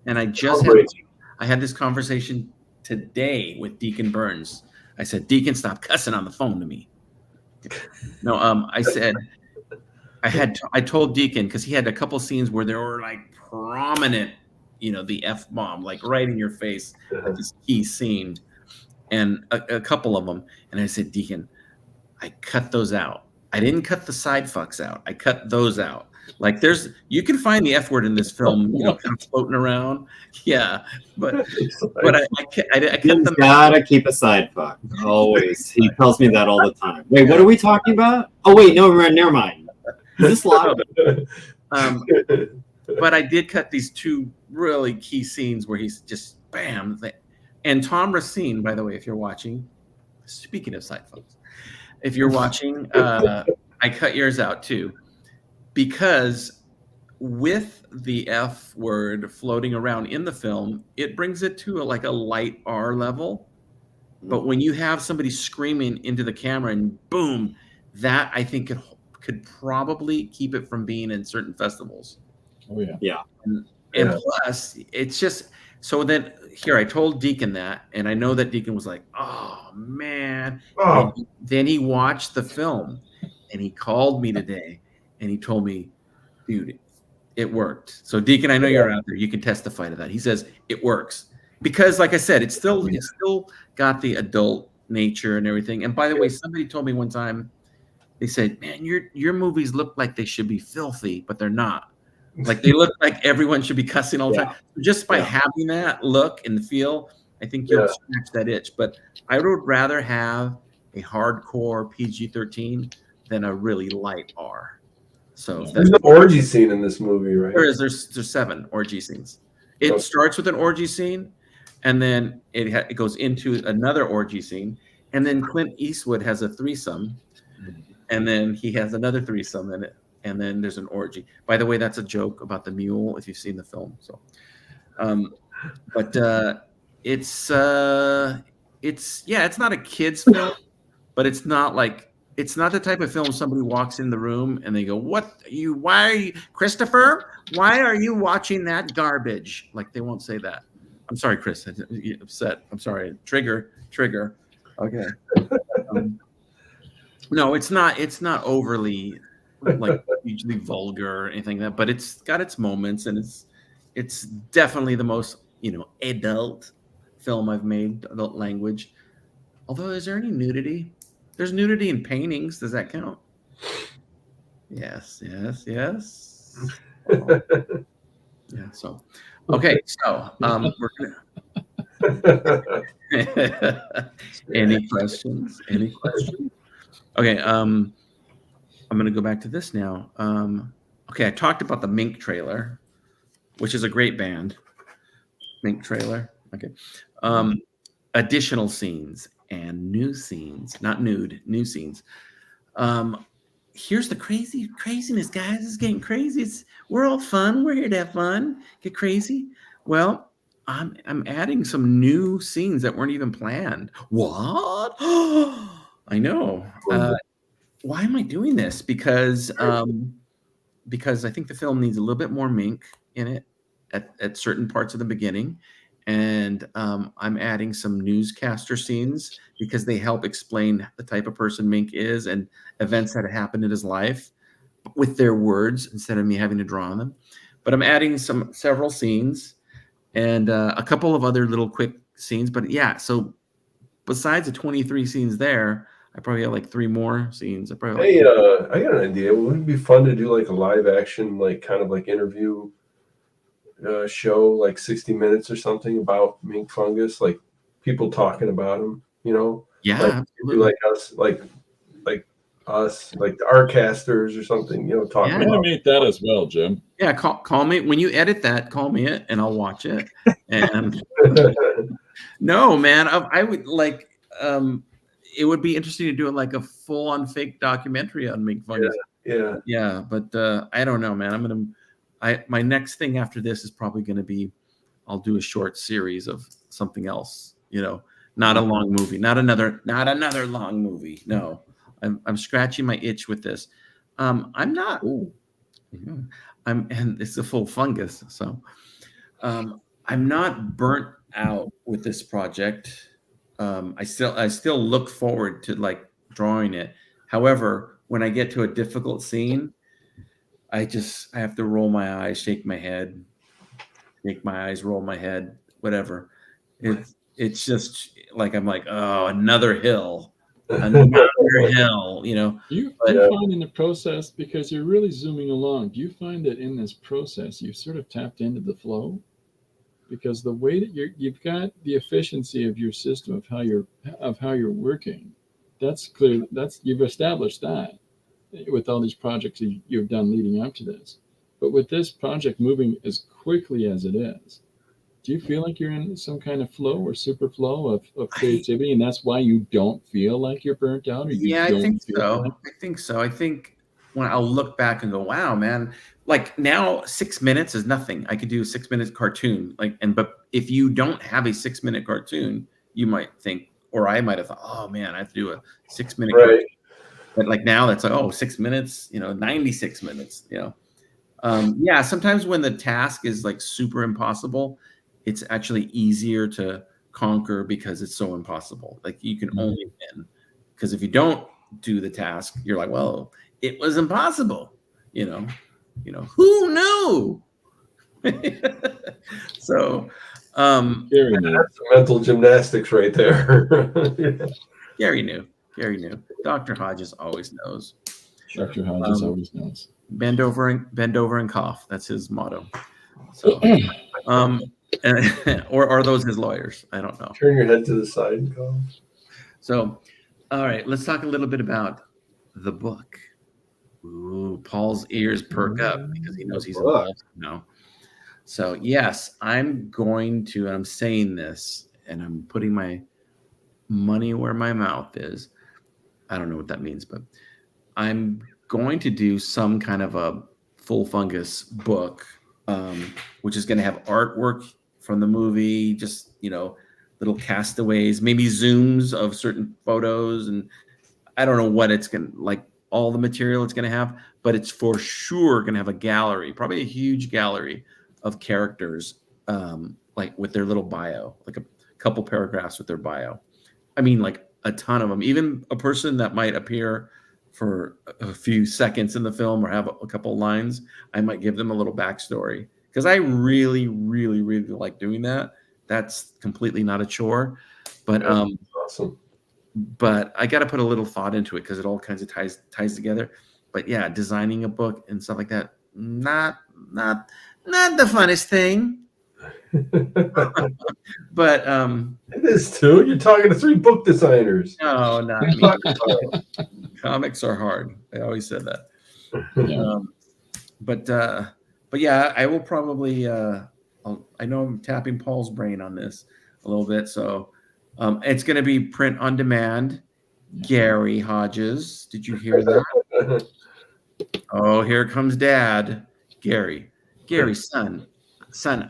B: and I had this conversation today with Deacon Burns. I said, Deacon, stop cussing on the phone to me. No, I said, I told Deacon, because he had a couple scenes where there were like prominent, the F-bomb, like right in your face at this key scene, and a couple of them. And I said, Deacon, I cut those out. I didn't cut the side fucks out. I cut those out. Like you can find the F word in this film, kind of floating around. Yeah, but I cut them.
L: Gotta keep a side fuck always. He tells me that all the time. Wait, what are we talking about? Oh wait, no, never mind. Is this live?
B: But I did cut these two really key scenes where he's just bam. And Tom Racine, by the way, if you're watching, speaking of side fucks, if you're watching, I cut yours out too. Because with the F word floating around in the film, it brings it to a light R level. But when you have somebody screaming into the camera and boom, that I think could probably keep it from being in certain festivals.
D: Oh yeah.
L: Yeah.
B: And plus, it's just so then here I told Deacon that, and I know that Deacon was like, "Oh man!"
C: Oh.
B: Then he watched the film, and he called me today. And he told me, dude, it worked. So Deacon, I know you're out there. You can testify to that. He says it works because, like I said, it's still got the adult nature and everything. And by the way, somebody told me one time, they said, man, your movies look like they should be filthy, but they're not. Like they look like everyone should be cussing all the time. Just by having that look and feel, I think you'll scratch that itch. But I would rather have a hardcore PG-13 than a really light R. So
C: there's an orgy scene in this movie, right?
B: There's 7 orgy scenes. It starts with an orgy scene, and then it goes into another orgy scene, and then Clint Eastwood has a threesome, and then he has another threesome in it, and then there's an orgy. By the way, that's a joke about the mule if you've seen the film. So, but it's not a kid's film, but it's not like. It's not the type of film somebody walks in the room and they go, why are you, Christopher? Why are you watching that garbage? Like they won't say that. I'm sorry, Chris. I'm upset. I'm sorry. Trigger. Okay. No, it's not overly like usually vulgar or anything like that, but it's got its moments and it's definitely the most, adult film I've made, adult language. Although, is there any nudity? There's nudity in paintings. Does that count? Yes. Oh. Yeah. So, okay. So, we're gonna. Any questions? Okay. I'm gonna go back to this now. Okay. I talked about the Mink trailer, which is a great band. Mink trailer. Okay. Additional scenes. And new scenes, not nude, new scenes. Here's the craziness, guys. It's getting crazy. We're all fun. We're here to have fun. Get crazy. Well, I'm adding some new scenes that weren't even planned. What? I know. Why am I doing this? Because I think the film needs a little bit more Mink in it at certain parts of the beginning. And I'm adding some newscaster scenes because they help explain the type of person Mink is and events that happened in his life with their words instead of me having to draw on them. But I'm adding several scenes and a couple of other little quick scenes. But yeah, so besides the 23 scenes there, I probably have like 3 more scenes. I got
C: an idea. Wouldn't it be fun to do like a live action, like kind of like interview show, like 60 Minutes or something about mink fungus, like people talking about them,
B: Yeah,
C: like, like us, like us, like the Artcasters or something, talking about.
D: Animate that as well, Jim.
B: Yeah, call me when you edit that. Call me it, and I'll watch it. And no, man, I would like. It would be interesting to do it like a full-on fake documentary on Mink Fungus. Yeah. But I don't know, man. My next thing after this is probably going to be, I'll do a short series of something else. Not a long movie, not another long movie. No, I'm scratching my itch with this. I'm not. And it's a full fungus, so I'm not burnt out with this project. I still look forward to like drawing it. However, when I get to a difficult scene, I have to roll my eyes, shake my head, roll my head, whatever. It's just like I'm like, oh, another hill. Do you
D: find in the process, because you're really zooming along, do you find that in this process you've sort of tapped into the flow? Because the way that you've got the efficiency of your system of how you're working, that's clear. You've established that with all these projects you've done leading up to this. But with this project moving as quickly as it is, do you feel like you're in some kind of flow or super flow of creativity, and that's why you don't feel like you're burnt out?
B: I think so. I think when I'll look back and go, wow, man, like now 6 minutes is nothing. I could do a 6 minute cartoon. But if you don't have a 6 minute cartoon, you might think, or I might have thought, oh man, I have to do a 6 minute cartoon. But like now that's like, 6 minutes, 96 minutes, sometimes when the task is like super impossible, it's actually easier to conquer because it's so impossible. Like you can only win. Because if you don't do the task, you're like, well, it was impossible. Who knew? So
C: that's mental gymnastics right there.
B: Gary knew. Dr. Hodges always knows.
D: Dr. Hodges always knows.
B: Bend over and cough. That's his motto. So or are those his lawyers? I don't know.
C: Turn your head to the side and cough.
B: So all right, let's talk a little bit about the book. Ooh, Paul's ears perk up because he knows he's involved now. So yes, I'm saying this, and I'm putting my money where my mouth is. I don't know what that means, but I'm going to do some kind of a full fungus book, which is going to have artwork from the movie, just little castaways, maybe zooms of certain photos, and I don't know what it's going to like. All the material it's going to have, but it's for sure going to have a gallery, probably a huge gallery of characters, like with their little bio, like a couple paragraphs with their bio. I mean, like a ton of them. Even a person that might appear for a few seconds in the film or have a couple lines, I might give them a little backstory because I really, really, really like doing that. That's completely not a chore, but
C: awesome.
B: But I got to put a little thought into it because it all kinds of ties together. But yeah, designing a book and stuff like that, not the funnest thing. But
C: it is too. You're talking to 3 book designers.
B: No, not me. Comics are hard. I always said that. But yeah, I will probably. I know I'm tapping Paul's brain on this a little bit, so. It's going to be print on demand. Gary Hodges, did you hear that? Oh, here comes Dad. Gary, son,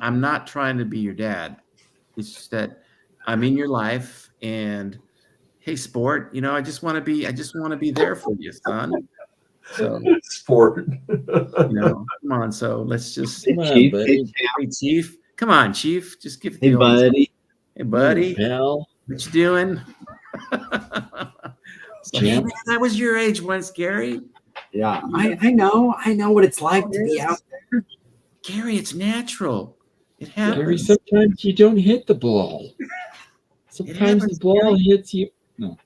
B: I'm not trying to be your dad. It's just that I'm in your life, and hey, sport, I just want to be there for you, son. So,
C: sport,
B: come on. So let's just,
L: Chief,
B: hey, Chief, come on, Chief, just give.
L: Hey, buddy.
B: Hey, buddy.
D: Pal.
B: What you doing? Hey, man, I was your age once, Gary.
L: Yeah, I know what it's like to be out there.
B: Gary, it's natural. It happens.
D: Gary, sometimes you don't hit the ball. Sometimes the ball hits you. No.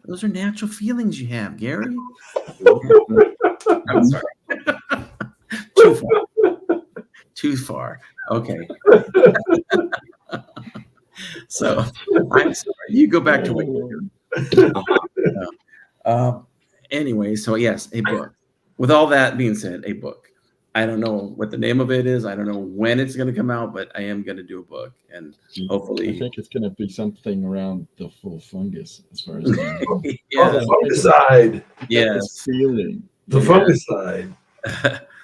B: Those are natural feelings you have, Gary. I'm sorry. Too far. Okay. So I'm sorry. You go back to what you're doing. Anyway, so yes, a book. With all that being said, a book. I don't know what the name of it is. I don't know when it's going to come out, but I am going to do a book, and hopefully,
D: I think it's going to be something around the full fungus, as far as I know.
C: The fungicide.
B: Yes,
D: feeling
C: the fungicide.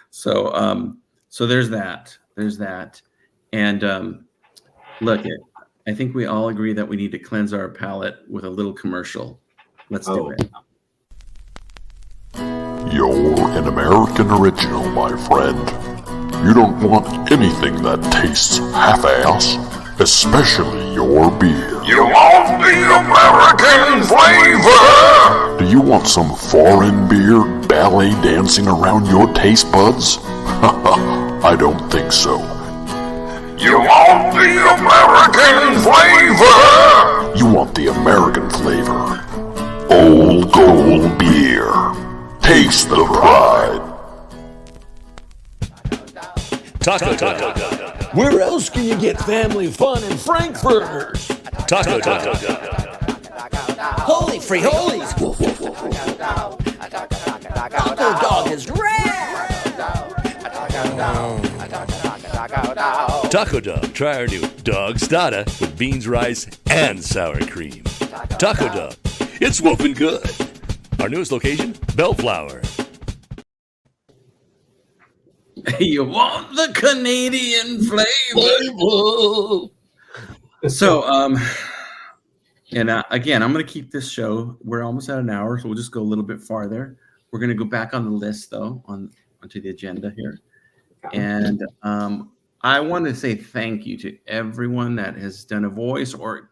B: So there's that. There's that, and look, I think we all agree that we need to cleanse our palate with a little commercial. Let's do it.
M: You're an American original, my friend. You don't want anything that tastes half-ass, especially your beer. You want the American flavor! Do you want some foreign beer ballet dancing around your taste buds? I don't think so. You want the American flavor! You want the American flavor. Old Gold Beer. Taste the pride.
E: Taco.
A: Where else can you get family fun in Frankfurters?
E: Taco.
K: Holy frijoles! Taco dog is rare!
E: Taco Dog. Try our new Dog Stada with beans, rice, and sour cream. Taco Dog. It's whooping good. Our newest location, Bellflower.
B: You want the Canadian flavor. So, and again, I'm going to keep this show. We're almost at an hour, so we'll just go a little bit farther. We're going to go back on the list, though, onto the agenda here. And I want to say thank you to everyone that has done a voice, or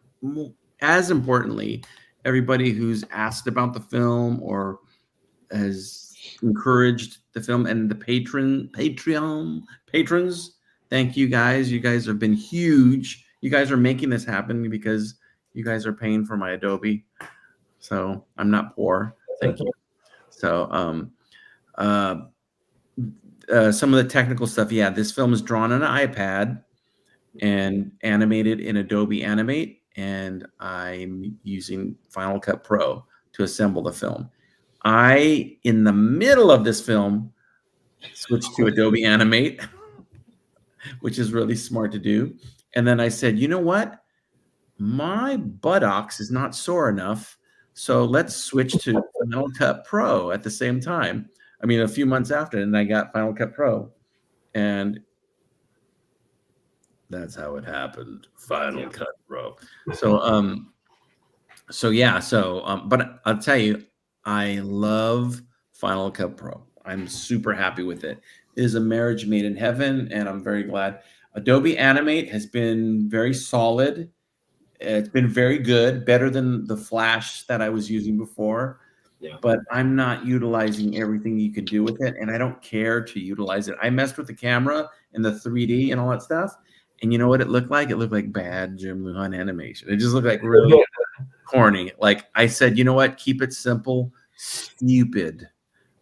B: as importantly, everybody who's asked about the film or has encouraged the film, and the Patreon patrons. Thank you guys. You guys have been huge. You guys are making this happen because you guys are paying for my Adobe. So I'm not poor. Thank you. So some of the technical stuff. Yeah, this film is drawn on an iPad and animated in Adobe Animate. And I'm using Final Cut Pro to assemble the film. In the middle of this film, switched to Adobe Animate, which is really smart to do. And then I said, you know what? My buttocks is not sore enough, so let's switch to Final Cut Pro at the same time. I mean, a few months after, and I got Final Cut Pro. And that's how it happened. Final Cut Pro. But I'll tell you, I love Final Cut Pro. I'm super happy with it. It is a marriage made in heaven, and I'm very glad. Adobe Animate has been very solid. It's been very good, better than the Flash that I was using before. Yeah. But I'm not utilizing everything you can do with it, and I don't care to utilize it. I messed with the camera and the 3D and all that stuff. And you know what it looked like? It looked like bad Jim Lujan animation. It just looked like really corny. Like I said, you know what? Keep it simple, stupid,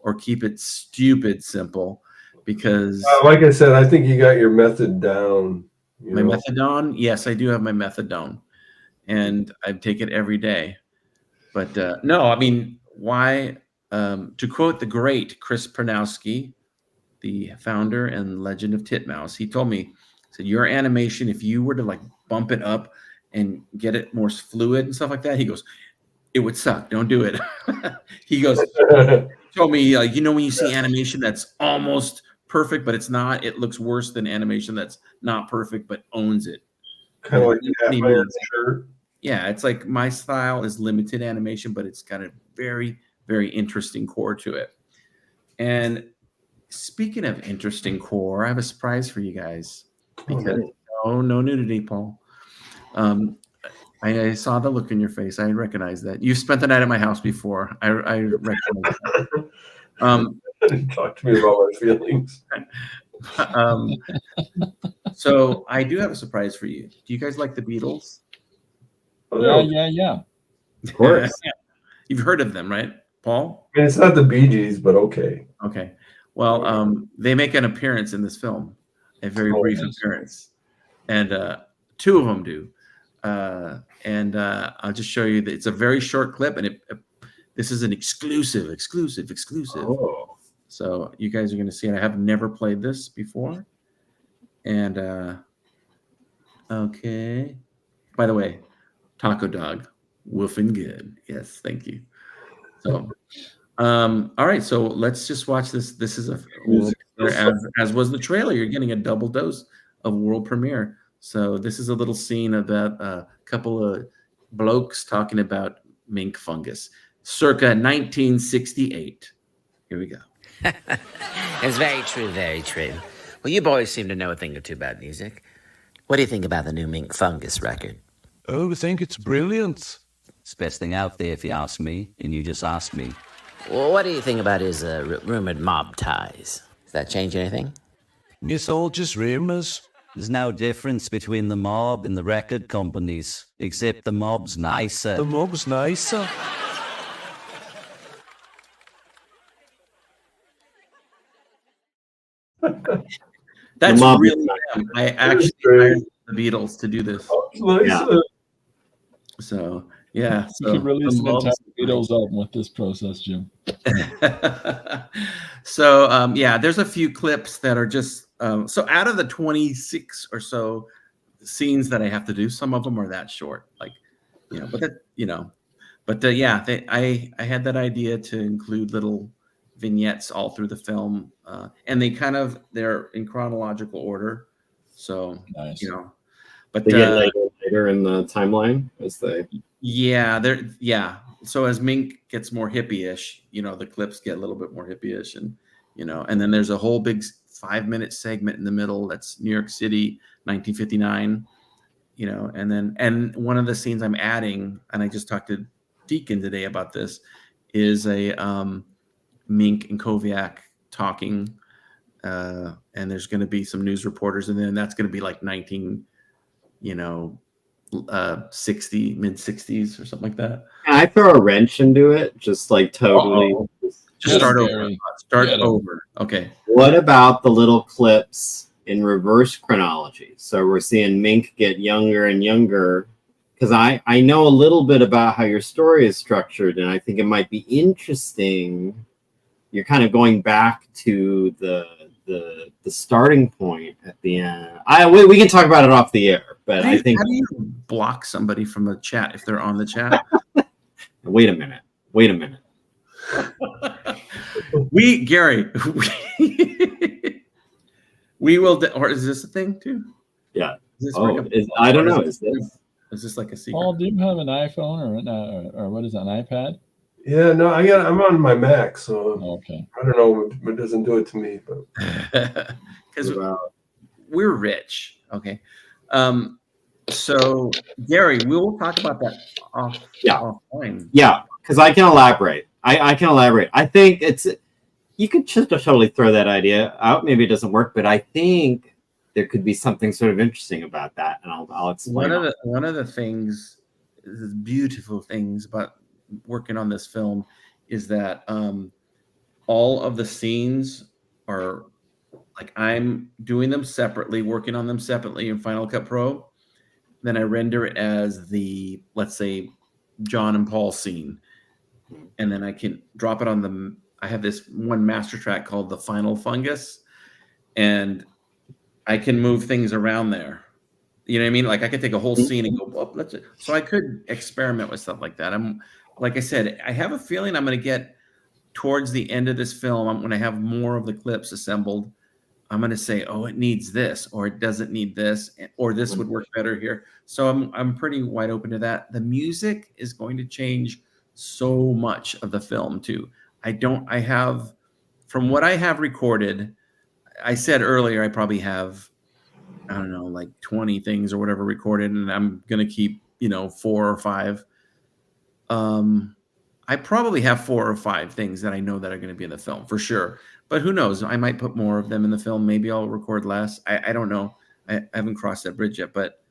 B: or keep it stupid simple, because
C: like I said, I think you got your method down.
B: My method down? Yes, I do have my method down, and I take it every day. But no, I mean, why? To quote the great Chris Pernowski, the founder and legend of Titmouse, he told me, said, your animation, if you were to like bump it up and get it more fluid and stuff like that, he goes, it would suck. Don't do it. He goes, told me, you know, when you see animation that's almost perfect, but it's not, it looks worse than animation that's not perfect, but owns it.
C: Kind of like that shirt.
B: Yeah, it's like my style is limited animation, but it's got a very, very interesting core to it. And speaking of interesting core, I have a surprise for you guys. Because no nudity, Paul. I saw the look in your face. I recognize that. You spent the night at my house before. I recognize that.
C: Talk to me about my feelings.
B: So I do have a surprise for you. Do you guys like the Beatles?
D: Yeah.
C: Of course.
B: You've heard of them, right, Paul?
C: I mean, it's not the Bee Gees, but okay.
B: Okay. Well, they make an appearance in this film, a very brief appearance, and two of them do. And I'll just show you that it's a very short clip, and it This is an exclusive.
L: Oh.
B: So you guys are going to see it. I have never played this before. And okay. By the way, Taco Dog, woofing good. Yes, thank you. So, all right. So let's just watch this. This is as was the trailer. You're getting a double dose of world premiere. So this is a little scene about a couple of blokes talking about mink fungus, circa 1968. Here we go.
G: It's very true, very true. Well, you boys seem to know a thing or two about music. What do you think about the new Mink Fungus record?
A: Oh, I think it's brilliant.
N: It's the best thing out there, if you ask me, and you just asked me.
G: Well, what do you think about his rumored mob ties? Does that change anything?
A: It's all just rumors.
N: There's no difference between the mob and the record companies, except the mob's nicer.
A: The mob's nicer.
B: That's
L: Mob is
B: really them. I actually hired the Beatles to do this.
L: Yeah.
B: So yeah,
D: You could release an entire Beatles album with this process, Jim.
B: So yeah, there's a few clips that are just so out of the 26 or so scenes that I have to do, some of them are that short, like I had that idea to include little vignettes all through the film, and they're in chronological order. So
D: nice.
B: But
L: they get later in the timeline as they.
B: Yeah. So as Mink gets more hippie-ish, the clips get a little bit more hippie-ish, and and then there's a whole big 5-minute segment in the middle that's New York City, 1959. And one of the scenes I'm adding, and I just talked to Deacon today about this, is a Mink and Kovac talking, and there's going to be some news reporters, and then that's going to be like 60, mid 60s or something like that.
L: Can I throw a wrench into it? Just like totally.
B: Just start over. Start over. Okay.
L: What about the little clips in reverse chronology? So we're seeing Mink get younger and younger. Because I know a little bit about how your story is structured, and I think it might be interesting. You're kind of going back to the starting point at the end. We can talk about it off the air, but I think.
B: How do you block somebody from the chat if they're on the chat?
L: Wait a minute.
B: Gary, we will. Or is this a thing too?
L: Yeah. I don't know. Is
B: this like a secret?
D: Paul, do you have an iPhone or what is it, an iPad?
C: Yeah, no, I'm on my Mac, so
D: okay.
C: I don't know. It doesn't do it to me, but
B: because we're rich. Okay. So Gary, we will talk about that offline.
L: Yeah, because I can elaborate. I can elaborate. I think you could just totally throw that idea out. Maybe it doesn't work, but I think there could be something sort of interesting about that, and I'll explain.
B: One of the things, the beautiful things about working on this film is that all of the scenes are like I'm doing them separately, working on them separately in Final Cut Pro. Then I render it as the, let's say, John and Paul scene, and then I can drop it on I have this one master track called the Final Fungus, and I can move things around there. You know what I mean? Like I could take a whole scene and go, so I could experiment with stuff like that. Like I said, I have a feeling I'm going to get towards the end of this film. I'm going to have more of the clips assembled. I'm going to say, oh, it needs this, or it doesn't need this, or this would work better here. So I'm pretty wide open to that. The music is going to change so much of the film too. I have, from what I have recorded, I said earlier, I probably have, I don't know, like 20 things or whatever recorded, and I'm going to keep, 4 or 5. I probably have 4 or 5 things that I know that are going to be in the film for sure, but who knows? I might put more of them in the film. Maybe I'll record less. I don't know. I haven't crossed that bridge yet, but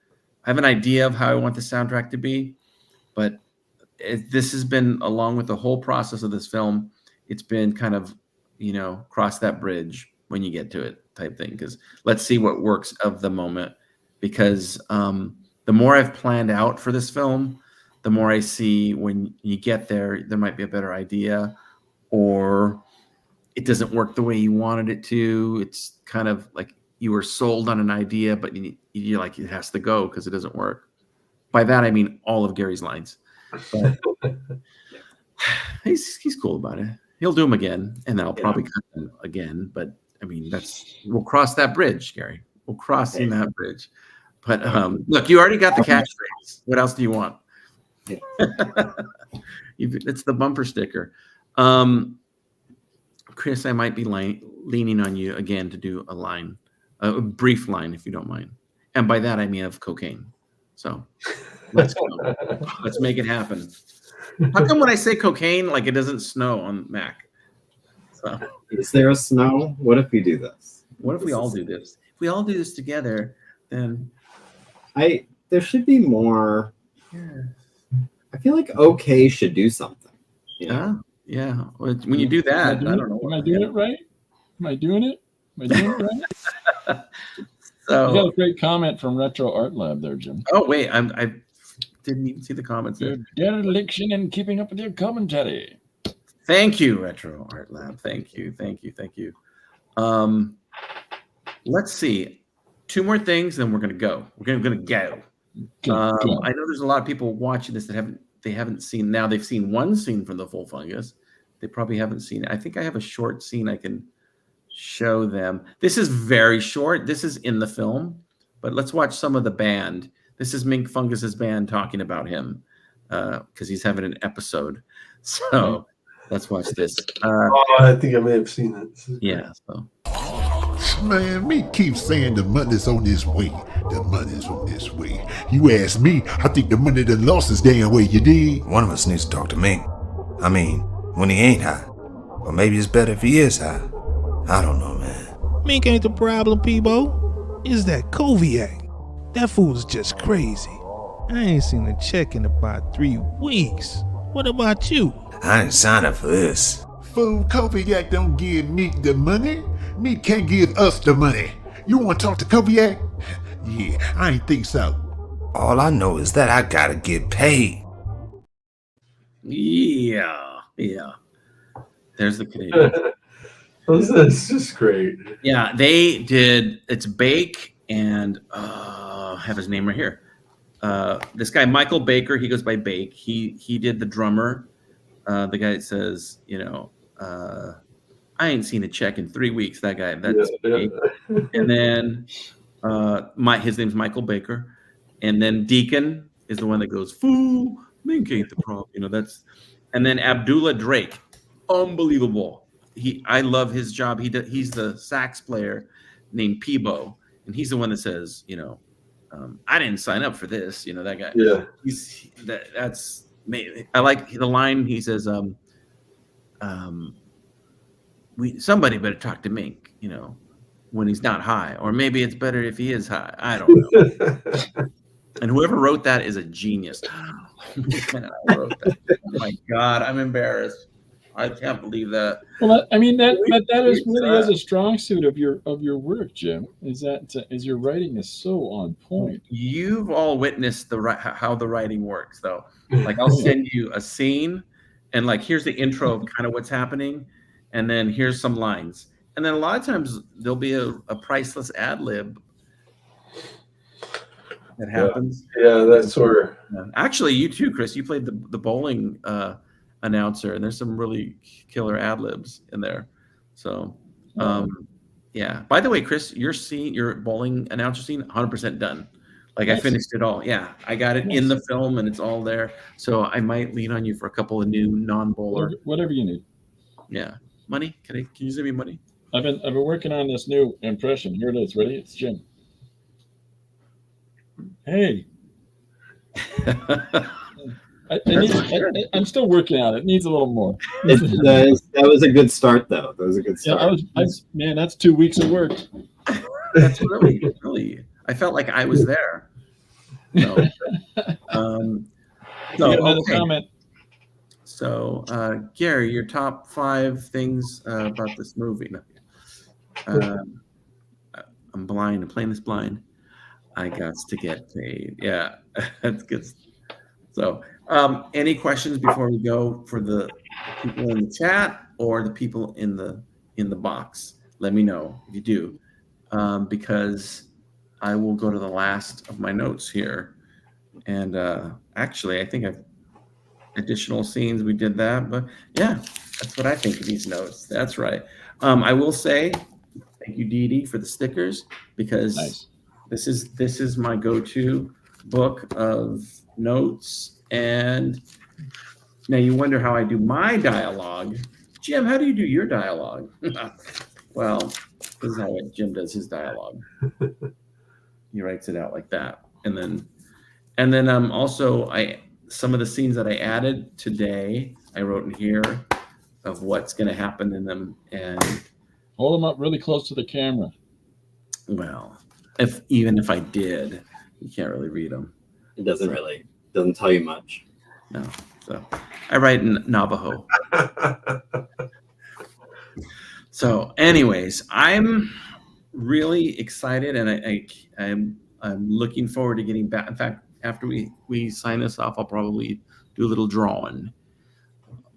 B: I have an idea of how I want the soundtrack to be. But this has been, along with the whole process of this film, it's been kind of, cross that bridge when you get to it type thing. Because let's see what works of the moment. Because the more I've planned out for this film, the more I see when you get there, there might be a better idea, or it doesn't work the way you wanted it to. It's kind of like you were sold on an idea, but you're like, it has to go because it doesn't work. By that, I mean all of Gary's lines. But he's cool about it. He'll do them again, and then I'll probably cut them again. But I mean, we'll cross that bridge, Gary. We'll cross that bridge. But look, you already got the catchphrase. What else do you want? It's the bumper sticker. Chris, I might be leaning on you again to do a brief line, if you don't mind. And by that, I mean of cocaine. So let's go. Let's make it happen. How come when I say cocaine, like it doesn't snow on Mac? So,
L: is there a snow? What if we do this?
B: What if we all do this? If we all do this together, then
L: there should be more. I feel like OK should do something.
B: Yeah. Yeah. When you do that, I don't know.
D: Am I doing it right? Am I doing it? Am I doing it right?
B: So
D: you got a great comment from Retro Art Lab there, Jim.
B: Oh wait, I didn't even see the comments there.
D: Dereliction and keeping up with your commentary.
B: Thank you, Retro Art Lab. Thank you. Let's see. 2 more things, then we're gonna go. We're gonna go. I know there's a lot of people watching this that haven't seen. Now they've seen one scene from The Full Fungus. They probably haven't seen it. I think I have a short scene I can show them. This is very short. This is in the film, but let's watch some of the band. This is Mink Fungus's band talking about him because he's having an episode. So let's watch this.
C: I think I may have seen it.
B: Yeah. So.
O: Man, me keep saying the money's on this way. The money's on this way. You ask me, I think the money done lost its damn way, you dig?
P: One of us needs to talk to Mink. I mean, when he ain't high. Or maybe it's better if he is high. I don't know, man.
Q: Mink ain't the problem, Peebo. It's that Koviak. That fool's just crazy. I ain't seen a check in about 3 weeks. What about you?
P: I ain't signed up for this.
O: Fool, Koviak don't give Meek the money. Meek can't give us the money. You want to talk to Koviak? Yeah, I ain't think so.
P: All I know is that I gotta get paid.
B: Yeah. There's the Canadian.
C: This is great.
B: Yeah, they did. It's Bake and have his name right here. This guy Michael Baker. He goes by Bake. He did the drummer. The guy that says, I ain't seen a check in 3 weeks. That guy. That's Bake. And then his name's Michael Baker. And then Deacon is the one that goes, "Fool, Mink ain't the problem." That's. And then Abdullah Drake, unbelievable. I love his job. He's the sax player named Peebo, and he's the one that says, I didn't sign up for this. That guy.
C: Yeah.
B: That's. I like the line. He says, somebody better talk to Mink. When he's not high, or maybe it's better if he is high. I don't know. And whoever wrote that is a genius. I wrote that. Oh my God, I'm embarrassed. I can't believe that.
D: Well, I mean that is really is a strong suit of your work, Jim. Is your writing is so on point.
B: You've all witnessed how the writing works, though. Like I'll send you a scene, and like here's the intro of kind of what's happening, and then here's some lines, and then a lot of times there'll be a priceless ad lib that happens.
C: Yeah, that's where.
B: Actually, you too, Chris. You played the bowling announcer, and there's some really killer ad libs in there. So, yeah. By the way, Chris, your bowling announcer scene, 100% done. Like I finished it all. Yeah, I got it in the film, and it's all there. So I might lean on you for a couple of new non-bowler.
D: Whatever you need.
B: Yeah, money. Can you send me money?
D: I've been working on this new impression. Here it is. Ready? It's Jim. Hey. I'm still working on it. It needs a little more.
L: That was a good start, though. That was a good start.
D: Yeah, man, that's 2 weeks of work.
B: That's really. I felt like I was there. So, okay. Comment. So, Gary, your top 5 things about this movie. I'm blind. I'm playing this blind. I got to get paid. Yeah, that's good. So, any questions before we go for the people in the chat or the people in the box? Let me know if you do, because I will go to the last of my notes here. And actually, I think I've additional scenes. We did that, but yeah, that's what I think of these notes. That's right. I will say thank you, Dee Dee, for the stickers, because this is my go-to book of notes. And now you wonder how I do my dialogue. Jim, how do you do your dialogue? Well, this is how Jim does his dialogue. He writes it out like that, and then also some of the scenes that I added today, I wrote in here of what's going to happen in them. And
D: hold them up really close to the camera.
B: Well, even if I did, you can't really read them.
L: It doesn't tell you much.
B: No. So I write in Navajo. So anyways, I'm really excited, and I'm looking forward to getting back. In fact, after we sign this off, I'll probably do a little drawing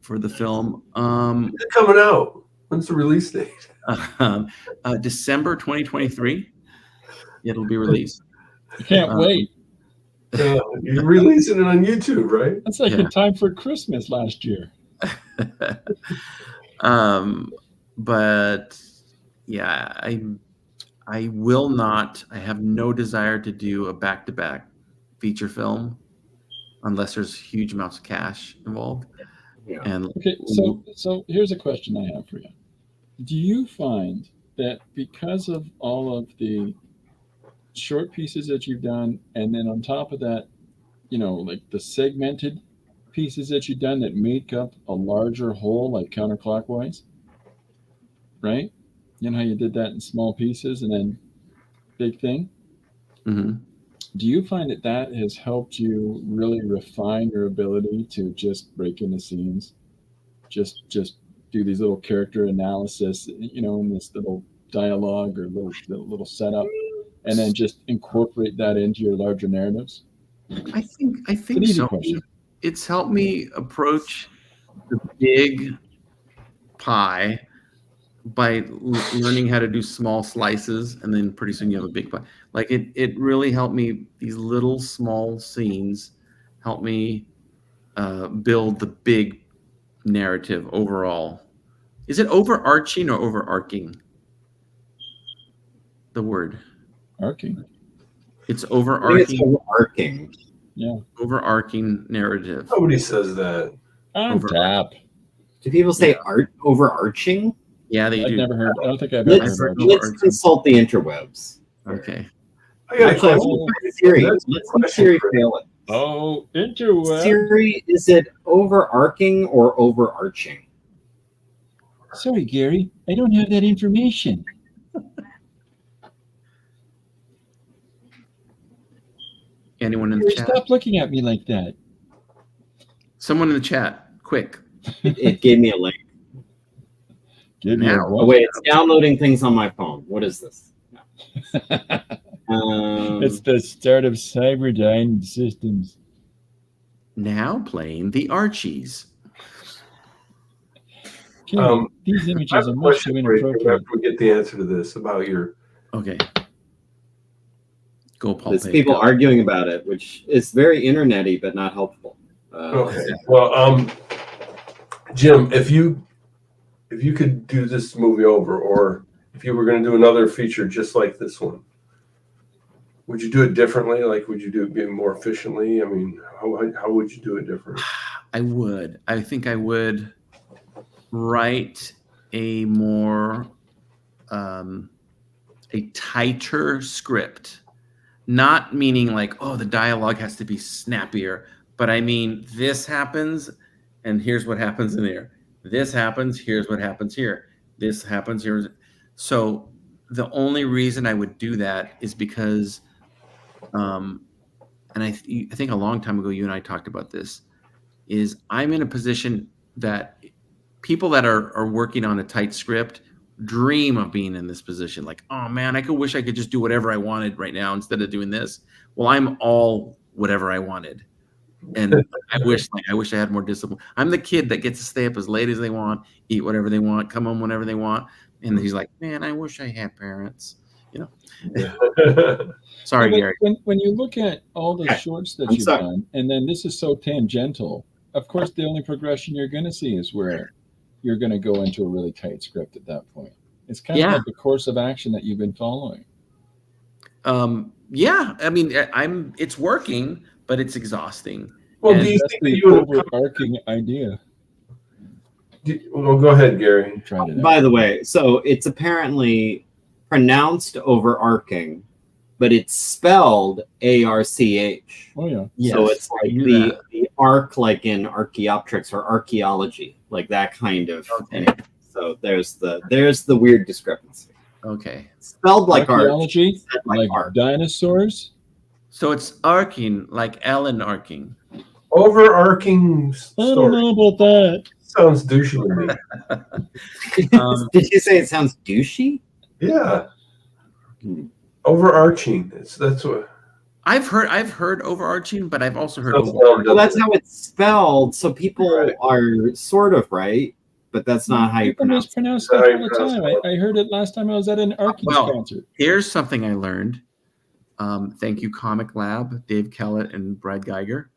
B: for the film.
C: When's it coming out? When's the release date?
B: December 2023. It'll be released.
D: You can't wait.
C: You're releasing it on YouTube, right?
D: That's like in time for Christmas last year.
B: But yeah, I will not. I have no desire to do a back-to-back feature film unless there's huge amounts of cash involved.
L: Yeah.
B: And
D: okay, so here's a question I have for you. Do you find that because of all of the short pieces that you've done, and then on top of that, like the segmented pieces that you've done that make up a larger whole, like counterclockwise, right? You know how you did that in small pieces and then big thing?
B: Mm-hmm.
D: Do you find that has helped you really refine your ability to just break into scenes, just do these little character analysis, in this little dialogue or little setup, and then just incorporate that into your larger narratives?
B: I think so. It's helped me approach the big pie by learning how to do small slices, and then pretty soon you have a big pie. Like it really helped me. These little small scenes help me build the big narrative overall. Is it overarching or overarching? The word
D: arcing.
B: It's overarching.
L: It's overarching.
D: Yeah.
B: Overarching narrative.
C: Nobody says that.
D: On tap.
L: Do people say overarching?
B: Yeah, they do.
D: I've never heard. I don't think I've ever heard.
L: Let's consult the interwebs.
B: Okay.
C: I got a
L: Actually,
C: question.
L: Siri. Let's let Siri fail it.
D: Oh, interweb.
L: Siri, is it overarching or overarching?
J: Sorry, Gary. I don't have that information.
B: Anyone in the chat?
J: Stop looking at me like that.
B: Someone in the chat, quick.
L: It gave me a link.
B: Now.
L: Oh, wait, it's downloading things on my phone. What is this?
D: It's the start of Cyberdyne Systems.
B: Now playing the Archies.
D: These images
C: I have
D: are
C: a
D: much
C: question
D: too
C: for you
D: inappropriate.
C: after we get the answer to this about your.
B: Okay. Go, Paul.
L: There's people arguing about it, which is very internet-y, but not helpful.
C: Okay. Well, Jim, if you could do this movie over, or if you were going to do another feature just like this one, would you do it differently? Like, would you do it more efficiently? I mean, how would you do it differently?
B: I would. I think I would write a more a tighter script. Not meaning like, oh, the dialogue has to be snappier, but I mean, this happens, and here's what happens in there. This happens, here's what happens here. This happens here. So the only reason I would do that is because, and I think a long time ago, you and I talked about this, is I'm in a position that people that are working on a tight script dream of being in this position. Like, oh man, I wish I could just do whatever I wanted right now instead of doing this. Well, I'm all whatever I wanted. And I wish I had more discipline. I'm the kid that gets to stay up as late as they want, eat whatever they want, come home whenever they want. And he's like, man, I wish I had parents. You know. Sorry,
D: But
B: Gary.
D: when you look at all the shorts that you've done, and then this is so tangential, of course, the only progression you're going to see is where you're going to go into a really tight script at that point. It's kind of like the course of action that you've been following.
B: Yeah, I mean, it's working, but it's exhausting.
C: Well,
B: And
C: do you
D: That's
C: think that
D: the
C: you would
D: overarching idea.
C: Well, go ahead, Gary.
L: By the way, so it's apparently pronounced overarching, but it's spelled ARCH.
D: Oh yeah.
L: So it's like the arc, like in Archaeopteryx or archaeology, like that kind of thing. So there's the weird discrepancy.
B: Okay.
L: Spelled like
D: Archaeology,
L: art.
D: like dinosaurs.
B: So it's arcing, like Alan arcing.
C: Overarching
D: I don't
C: story.
D: know about that.
C: Sounds douchey to me.
L: Did you say it sounds douchey?
C: Yeah. Overarching. That's what
B: I've heard overarching, but I've also heard
C: That's
B: overarching.
L: Well, that's how it's spelled. So people are sort of right, but that's not how you
D: People
L: pronounce it.
D: mispronounce stuff all the time. I heard it last time I was at an Archies concert.
B: Here's something I learned. Thank you, Comic Lab, Dave Kellett and Brad Geiger.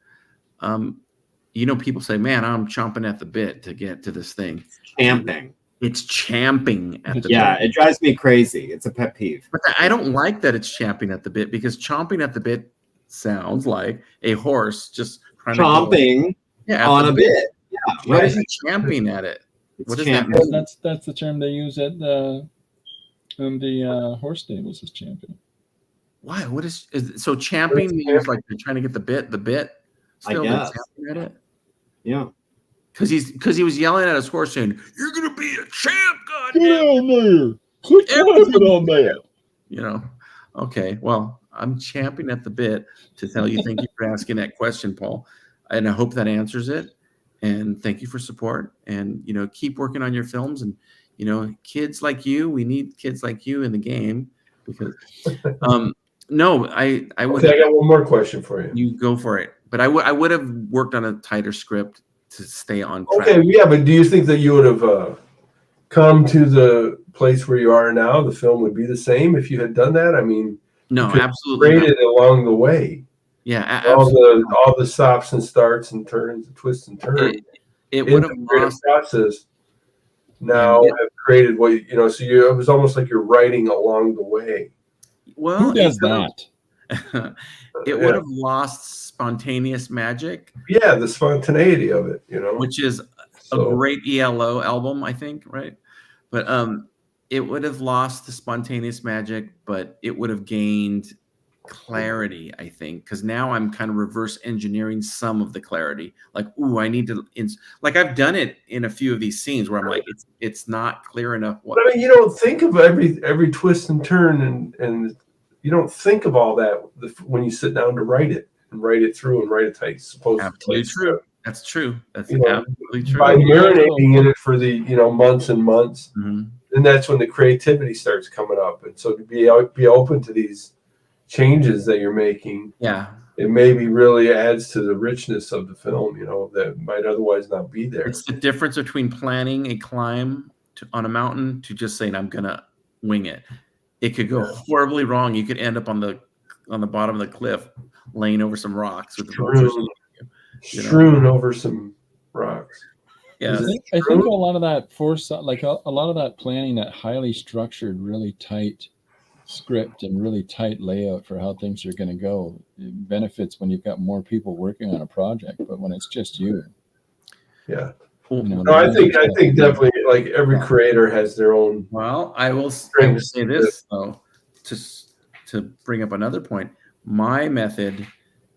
B: You know, people say, man, I'm chomping at the bit to get to this thing.
L: Champing.
B: It's champing at the bit.
L: Yeah, it drives me crazy. It's a pet peeve.
B: But I don't like that it's champing at the bit, because chomping at the bit sounds like a horse just trying
L: Chomping
B: at
L: on
B: the
L: a bit. Yeah,
B: Why
L: right.
B: is it champing at it? What does that
L: champing.
B: mean?
D: That's the term they use at the horse stables is champing.
B: Why? What is so champing means like they're trying to get the bit still they're
L: guess.
B: champing at it?
L: Yeah.
B: Because he was yelling at his horse saying, "You're gonna be a champ,
D: Get
B: goddamn!"
D: on there. Click on that.
B: You know. Okay. Well, I'm champing at the bit to tell you thank you for asking that question, Paul, and I hope that answers it. And thank you for support. And you know, keep working on your films. And you know, kids like you, we need kids like you in the game because. No, I would.
C: Okay, I got one more question for you.
B: You go for it. But I would have worked on a tighter script to stay on track.
C: Okay, yeah, but do you think that you would have come to the place where you are now? The film would be the same if you had done that? I mean,
B: No,
C: you could
B: absolutely
C: grade
B: not.
C: it along the way.
B: Yeah,
C: all the stops and starts and turns and twists and turns.
B: It would have
C: In the creative
B: lost.
C: process now have created what you know. So it was almost like you're writing along the way.
B: Well,
D: Who does that?
B: It would have lost spontaneous magic.
C: Yeah, the spontaneity of it, you know,
B: which is
C: So-
B: a great ELO album, I think, right? But it would have lost the spontaneous magic, but it would have gained clarity, I think, because now I'm kind of reverse engineering some of the clarity. Like, ooh, I need to, like I've done it in a few of these scenes where I'm like, it's not clear enough. What
C: But I mean, you don't think of every twist and turn, and you don't think of all that when you sit down to write it and write it through and write it tight.
B: Absolutely true. That's true. That's
C: You know,
B: absolutely true.
C: by marinating in it for the months and months,
B: Mm-hmm.
C: then that's when the creativity starts coming up. And so to be open to these changes that you're making,
B: Yeah.
C: it maybe really adds to the richness of the film. You know, that might otherwise not be there.
B: It's the difference between planning a climb on a mountain to just saying I'm gonna wing it. It could go horribly wrong. You could end up on the bottom of the cliff, laying over some rocks with the vultures.
C: Strewn over some rocks.
B: Yeah,
D: I think a lot of that foresight, like a lot of that planning, that highly structured, really tight script and really tight layout for how things are going to go, it benefits when you've got more people working on a project. But when it's just you,
C: Yeah.
D: you know,
C: No, I think definitely like every creator has their own.
B: Well, I will say this though, to bring up another point. My method,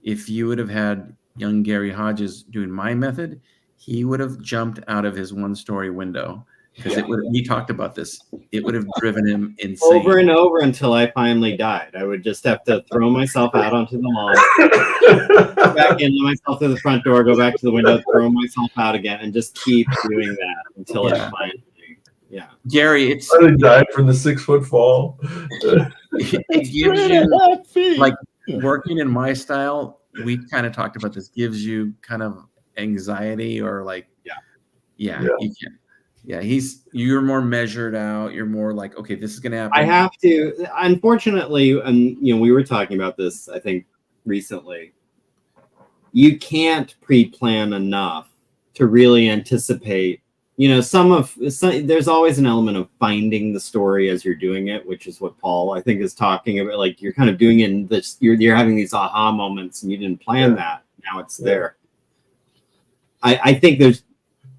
B: if you would have had young Gary Hodges doing my method, he would have jumped out of his one-story window because it would. We talked about this. It would have driven him insane.
L: Over and over until I finally died. I would just have to throw myself out onto the lawn, go back in, let myself to the front door, go back to the window, throw myself out again, and just keep doing that until it finally. Yeah,
B: Gary, it's
C: I died from the 6-foot fall.
B: it gives you like working in my style. we kind of talked about this, gives you kind of anxiety or like, yeah. You can't. Yeah, you're more measured out. You're more like, okay, this is gonna happen.
L: I have to, unfortunately, and we were talking about this, I think, recently. You can't pre-plan enough to really anticipate. There's always an element of finding the story as you're doing it, which is what Paul, I think, is talking about. Like, you're kind of doing it in this, you're having these aha moments, and you didn't plan that. Now it's there. I think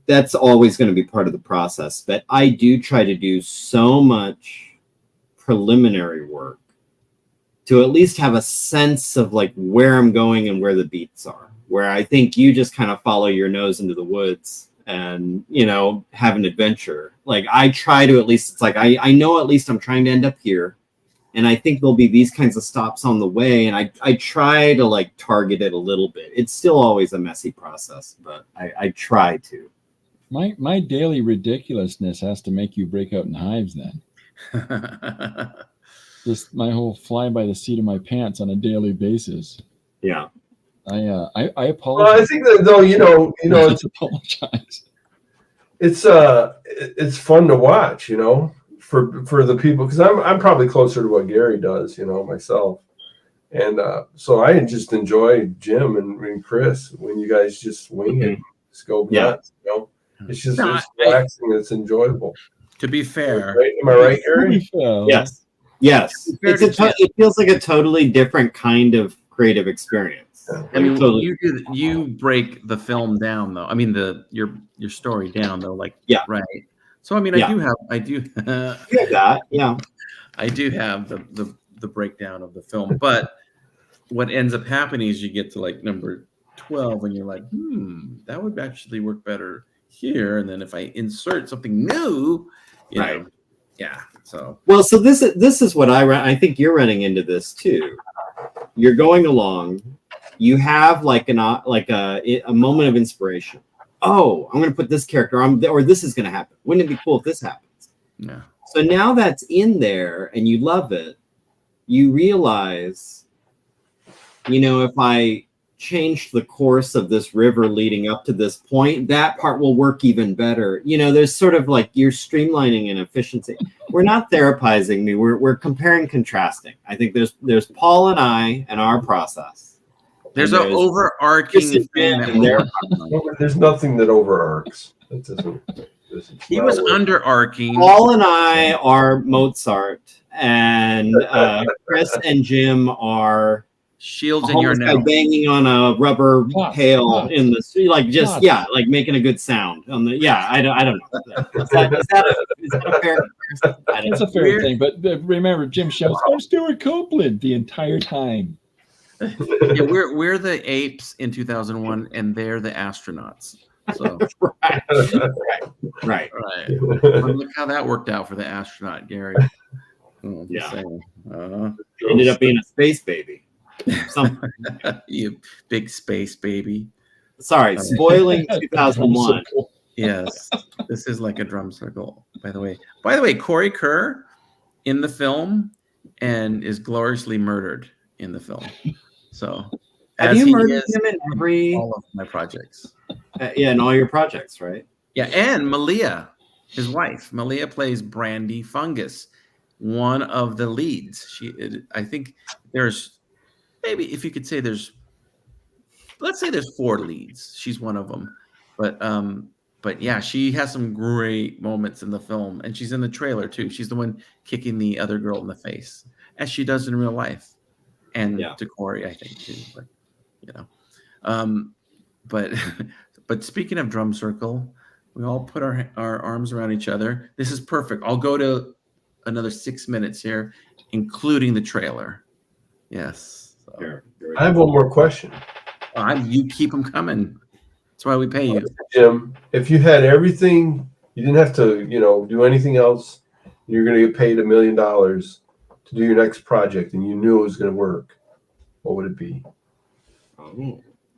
L: that's always going to be part of the process, but I do try to do so much preliminary work to at least have a sense of like where I'm going and where the beats are, where I think you just kind of follow your nose into the woods and, have an adventure. Like, I try to, at least, it's like, I know at least I'm trying to end up here. And I think there'll be these kinds of stops on the way. And I try to like target it a little bit. It's still always a messy process, but I try to.
D: My daily ridiculousness has to make you break out in hives then. Just my whole fly by the seat of my pants on a daily basis.
L: Yeah.
D: I apologize.
C: Well, I think that though,
D: I apologize.
C: It's fun to watch, for the people, because I'm probably closer to what Gary does, myself. And so I just enjoy Jim and Chris when you guys just wing it, just go nuts, It's just it's relaxing. It's enjoyable.
B: To be fair,
C: right? Am I right, Gary?
L: Yes. It feels like a totally different kind of creative experience.
B: I mean, you break the film down though. I mean, your story down though, like right. So I mean, I do have
L: that. Yeah,
B: I do have the breakdown of the film, but what ends up happening is you get to like number 12 and you're like, that would actually work better here, and then if I insert something new, you know, so
L: this is what I think you're running into this too. You're going along, you have like a moment of inspiration. Oh, I'm going to put this character on, or this is going to happen. Wouldn't it be cool if this happens?
B: Yeah.
L: So now that's in there and you love it, you realize, if I changed the course of this river leading up to this point, that part will work even better. There's sort of like you're streamlining and efficiency. We're not therapizing me. We're comparing, contrasting. I think there's Paul and I and our process.
B: There's an overarching thing.
C: There's nothing that overarcs. That doesn't.
B: He was underarching.
L: Paul and I are Mozart, and Chris and Jim are
B: shields in your neck,
L: banging on a rubber pail in the street, like like making a good sound on the. I don't know. Is that a fair comparison?
D: It's a fair thing, but remember, Jim shouts, "I'm Stuart Copeland" the entire time.
B: We're the apes in 2001, and they're the astronauts. So
L: right.
B: Well, look how that worked out for the astronaut, Gary.
L: Ended up being a space baby.
B: You big space baby.
L: Sorry, spoiling 2001.
B: Yes, this is like a drum circle. By the way, Corey Kerr in the film and is gloriously murdered in the film. So,
L: have you murdered him in
B: all of my projects?
L: In all your projects, right?
B: Yeah, and Malia, his wife. Malia plays Brandy Fungus, one of the leads. I think there's maybe, if you could say let's say there's 4 leads. She's one of them, but yeah, she has some great moments in the film, and she's in the trailer too. She's the one kicking the other girl in the face, as she does in real life. And to Corey, I think too, but speaking of drum circle, we all put our arms around each other. This is perfect. I'll go to another 6 minutes here, including the trailer. Yes. So.
C: I have one more question.
B: You keep them coming. That's why we pay you,
C: Jim. If you had everything, you didn't have to, do anything else. You're going to get paid $1 million to do your next project, and you knew it was going to work. What would it be?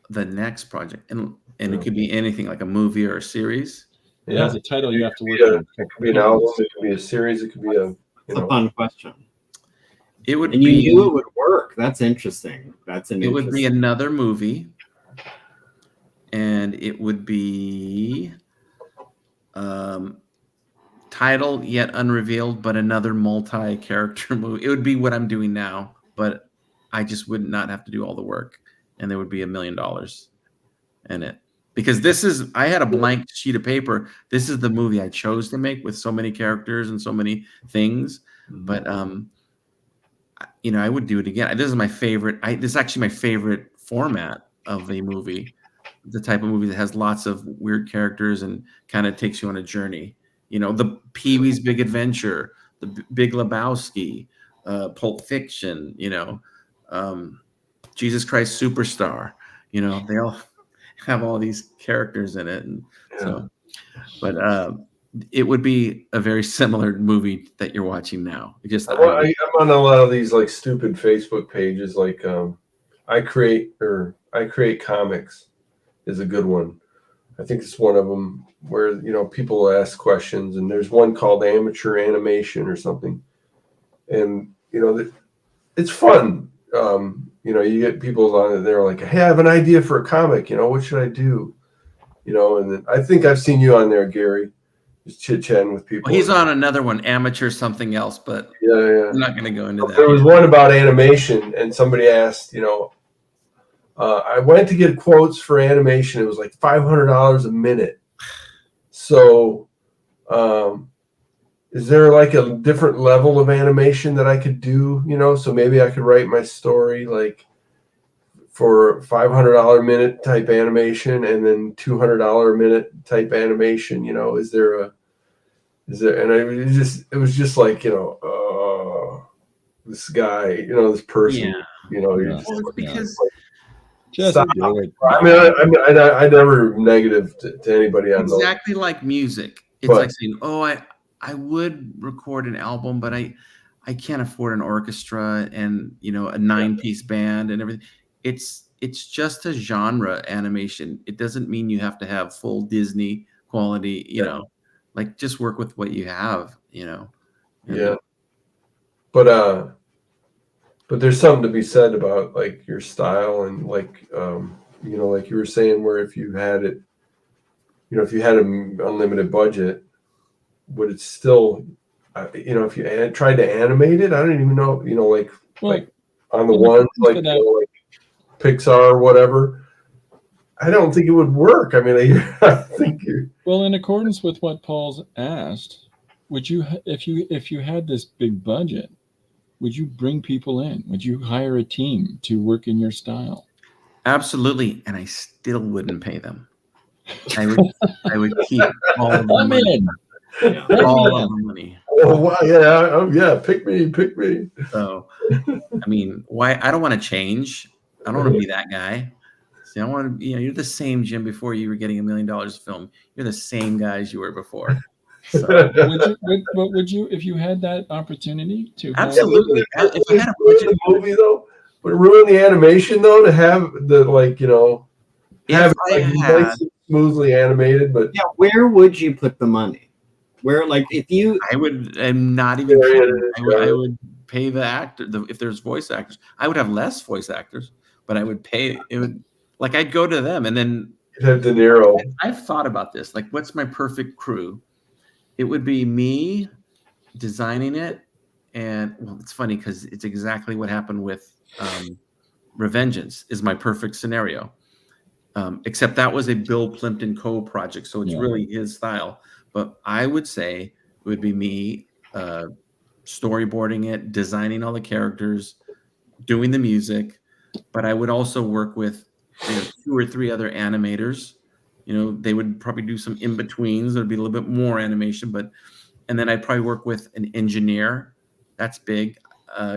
B: The next project, and it could be anything, like a movie or a series.
D: Yeah, as a title you have to work on.
C: It could be an album. It could be a series. It could be
L: a fun question.
B: It would
L: and you knew it would work. That's interesting.
B: It would be another movie, and it would be titled yet unrevealed, but another multi-character movie. It would be what I'm doing now, but I just would not have to do all the work, and there would be $1 million in it. Because I had a blank sheet of paper. This is the movie I chose to make with so many characters and so many things. But I would do it again. This is my favorite. This is actually my favorite format of a movie. The type of movie that has lots of weird characters and kind of takes you on a journey. The Pee-wee's Big Adventure, the Big Lebowski, Pulp Fiction. Jesus Christ Superstar. They all have all these characters in it, and it would be a very similar movie that you're watching now.
C: I'm on a lot of these like stupid Facebook pages, like I create comics is a good one. I think it's one of them where people ask questions, and there's one called Amateur Animation or something, and it's fun. You get people on it, they're like, hey, I have an idea for a comic, what should I do? And then I think I've seen you on there, Gary, just chit-chatting with people.
B: Well, he's on another one, Amateur something else, but I'm not going to go into that.
C: There was one about animation, and somebody asked, I went to get quotes for animation. It was like $500 a minute. So is there like a different level of animation that I could do, so maybe I could write my story like for $500 a minute type animation and then $200 a minute type animation, is there, and it was just like, this guy, this person, I never negative to anybody on those.
B: Exactly like music. It's like saying, I would record an album, but I can't afford an orchestra and a 9-piece band and everything. It's just a genre animation. It doesn't mean you have to have full Disney quality, like just work with what you have,
C: Yeah. But there's something to be said about like your style and like like you were saying, where if you had it, if you had an unlimited budget, would it still, if you tried to animate it, I don't even know, like on the ones like like Pixar or whatever, I don't think it would work. I mean, I think
D: in accordance with what Paul's asked, would you, if you had this big budget, would you bring people in? Would you hire a team to work in your style?
B: Absolutely, and I still wouldn't pay them. I would keep all of the money. All of the money.
C: Oh wow! Yeah, pick me.
B: So, I mean, why? I don't want to change. I don't want to be that guy. See, I want to. You're the same Jim before you were getting $1 million a film. You're the same guys you were before. So.
D: would you, if you had that opportunity to?
B: Absolutely. If I had a budget,
C: the movie though, would it ruin the animation though to have the have it nice and smoothly animated? But
L: where would you put the money? Where, like, if you,
B: I would. I'm not even. I would pay the actor. If there's voice actors, I would have less voice actors, but I would pay. It would like I'd go to them and then
C: you'd have De Niro.
B: I've thought about this. Like, what's my perfect crew? It would be me designing it, and it's funny because it's exactly what happened with Revengeance is my perfect scenario. Except that was a Bill Plimpton co-project, so it's really his style. But I would say it would be me storyboarding it, designing all the characters, doing the music. But I would also work with 2 or 3 other animators. They would probably do some in-betweens. There'd be a little bit more animation, and then I'd probably work with an engineer. That's big,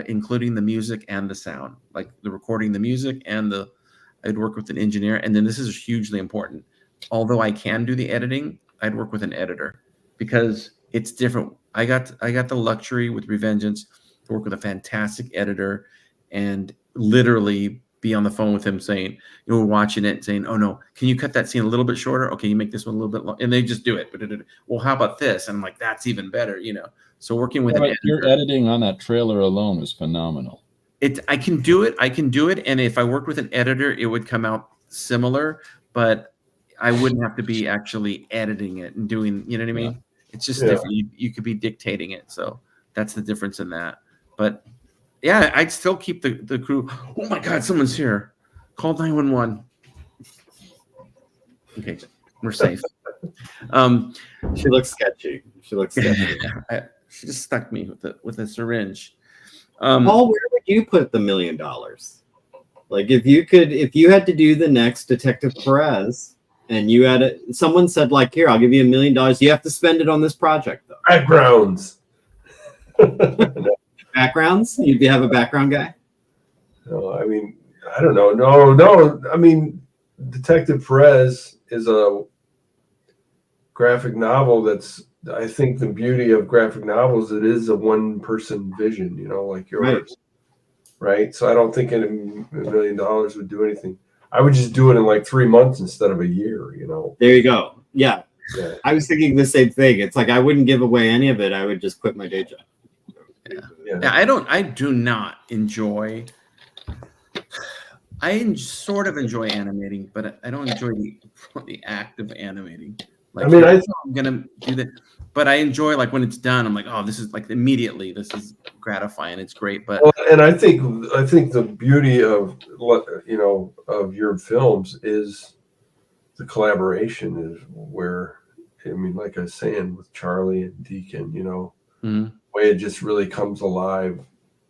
B: including the music and the sound, like the recording the music I'd work with an engineer. And then this is hugely important. Although I can do the editing, I'd work with an editor because it's different. I got the luxury with Revengeance to work with a fantastic editor and literally be on the phone with him saying, we're watching it and saying, oh no, can you cut that scene a little bit shorter? Okay, you make this one a little bit long, and they just do it. Well, how about this? And I'm like, that's even better, So working with
D: your editing on that trailer alone was phenomenal.
B: I can do it. And if I worked with an editor, it would come out similar, but I wouldn't have to be actually editing it and doing, you know what I mean? It's just different. You could be dictating it. So that's the difference in that. But yeah, I'd still keep the crew. Oh my God, someone's here. Call 911. Okay, we're safe.
L: She looks sketchy. She
B: just stuck me with a syringe.
L: Paul, where would you put the $1 million? Like if you had to do the next Detective Perez, and you had someone said like, here, I'll give you $1 million. You have to spend it on this project though.
C: Backgrounds.
L: Backgrounds? You'd have a background guy?
C: No, I mean, I don't know. No. I mean, Detective Perez is a graphic novel that's, I think the beauty of graphic novels, it is a one-person vision, like yours. Right? So I don't think $1 million would do anything. I would just do it in like 3 months instead of a year,
L: There you go. Yeah. I was thinking the same thing. It's like I wouldn't give away any of it. I would just quit my day job.
B: Yeah, I do not enjoy. Sort of enjoy animating, but I don't enjoy the act of animating. Like,
C: I mean,
B: I'm gonna do that, but I enjoy like when it's done. I'm like, oh, this is like immediately. This is gratifying. It's great, but
C: and I think the beauty of of your films is the collaboration is where, I mean, like I was saying with Charlie and Deacon, way it just really comes alive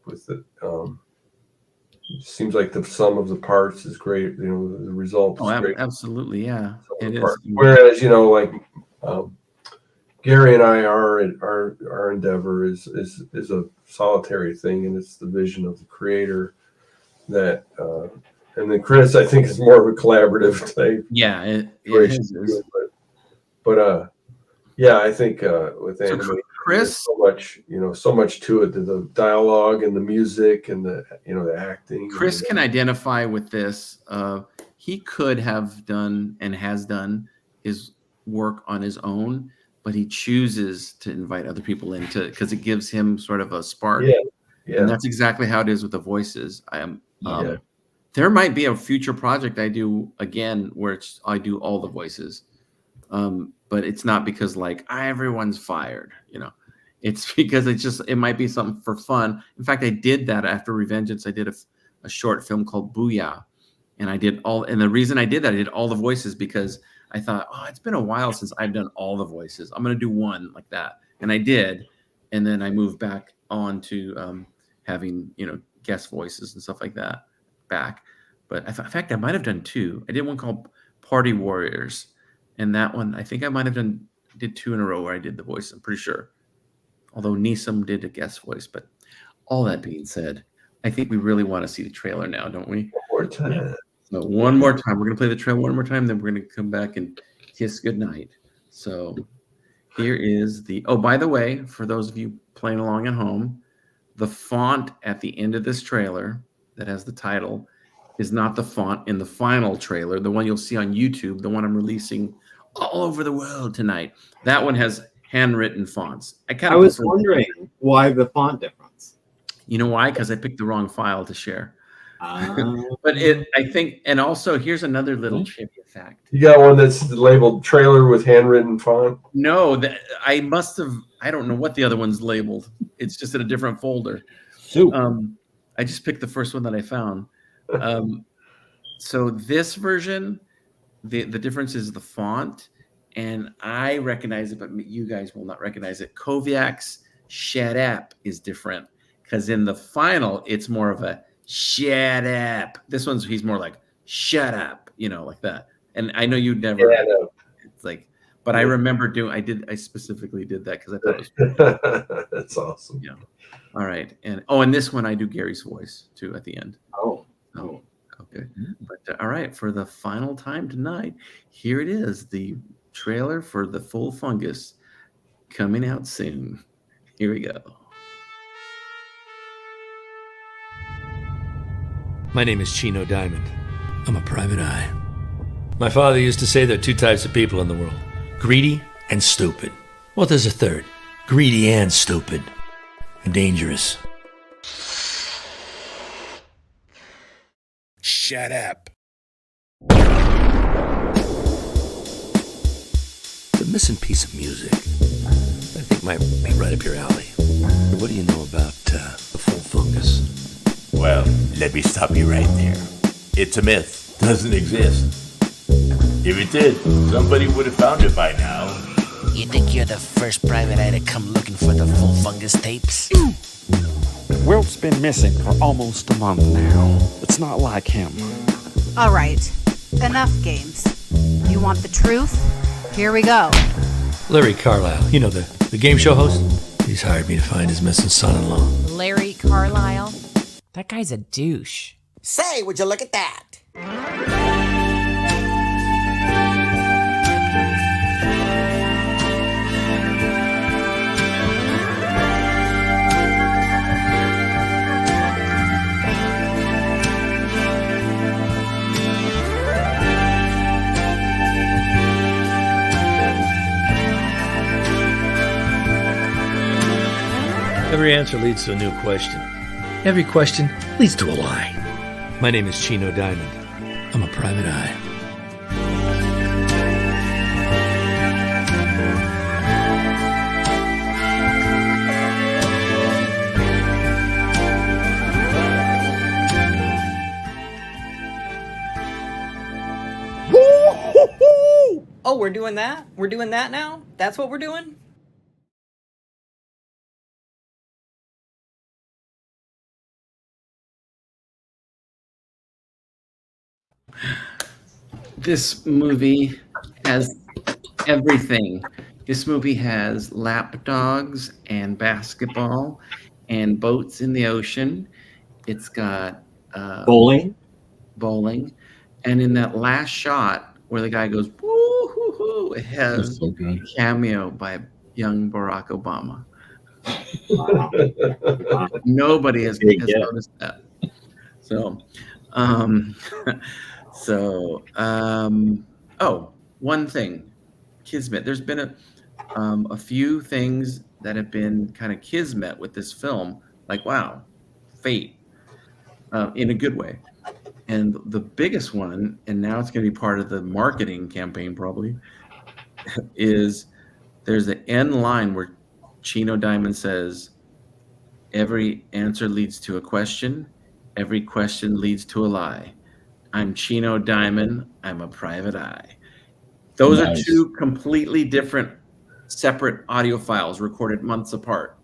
C: with it. Seems like the sum of the parts is great. The result is great.
B: Absolutely, yeah, it is.
C: Whereas like Gary and I, our endeavor is a solitary thing, and it's the vision of the creator that. And then Chris, I think, is more of a collaborative type.
B: Yeah, it is.
C: But yeah, I think with animation,
B: Chris,
C: so much to it. The dialogue and the music and the the acting.
B: Chris can identify with this. He could have done and has done his work on his own, but he chooses to invite other people into it because it gives him sort of a spark. Yeah. And that's exactly how it is with the voices. There might be a future project I do again where I do all the voices. But it's not because like everyone's fired, it's because it might be something for fun. In fact, I did that after Revengeance. I did a short film called Booyah, and and the reason I did that, I did all the voices because I thought, it's been a while since I've done all the voices. I'm going to do one like that. And I did. And then I moved back on to having, guest voices and stuff like that back. But in fact, I might have done 2. I did one called Party Warriors. And that one, I think I might have did 2 in a row where I did the voice. I'm pretty sure. Although Neeson did a guest voice. But all that being said, I think we really want to see the trailer now, don't we?
C: One more time.
B: So one more time. We're going to play the trailer one more time. Then we're going to come back and kiss goodnight. So here is by the way, for those of you playing along at home, the font at the end of this trailer that has the title is not the font in the final trailer, the one you'll see on YouTube, the one I'm releasing all over the world tonight. That one has handwritten fonts. I
L: was wondering why the font difference.
B: You know why? Because I picked the wrong file to share. But I think, and also here's another little trivia fact.
C: You got one that's labeled trailer with handwritten font?
B: No, I must have. I don't know what the other one's labeled. It's just in a different folder. I just picked the first one that I found. So this version, the difference is the font, and I recognize it, but you guys will not recognize it. Kovacs "Shut Up" is different because in the final, it's more of a "Shut Up." This one's he's more like "Shut Up," like that. And I know you'd never.
C: Yeah, no.
B: It's like, but I remember I specifically did that because I thought it was.
C: That's awesome.
B: Yeah. All right, and this one I do Gary's voice too at the end.
L: Oh.
B: Okay. But all right, for the final time tonight, here it is, the trailer for The Full Fungus coming out soon. Here we go.
E: My name is Chino Diamond. I'm a private eye. My father used to say there are two types of people in the world, greedy and stupid. Well, there's a third, greedy and stupid, and dangerous.
A: Shut up.
E: The missing piece of music, I think might be right up your alley. What do you know about the full fungus?
F: Well, let me stop you right there. It's a myth. Doesn't exist. If it did, somebody would have found it by now.
G: You think you're the first private eye to come looking for the full fungus tapes?
H: Wilt's been missing for almost a month now. It's not like him.
I: All right, enough games. You want the truth? Here we go.
E: Larry Carlisle, you know, the game show host? He's hired me to find his missing son-in-law.
J: Larry Carlisle? That guy's a douche.
G: Say, would you look at that?
E: Every answer leads to a new question. Every question leads to a lie. My name is Chino Diamond. I'm a private eye.
K: Oh, we're doing that? We're doing that now? That's what we're doing?
B: This movie has everything. This movie has lap dogs and basketball and boats in the ocean. It's got
L: Bowling.
B: And in that last shot where the guy goes, woo hoo hoo, it has
D: so good.
B: a cameo by young Barack Obama. Nobody has noticed that. One thing, Kismet. There's been a few things that have been kind of Kismet with this film, like, wow, fate, in a good way. And the biggest one, and now it's going to be part of the marketing campaign probably, is there's the end line where Chino Diamond says, every answer leads to a question, every question leads to a lie. I'm Chino Diamond, I'm a private eye. Those are two completely different, separate audio files recorded months apart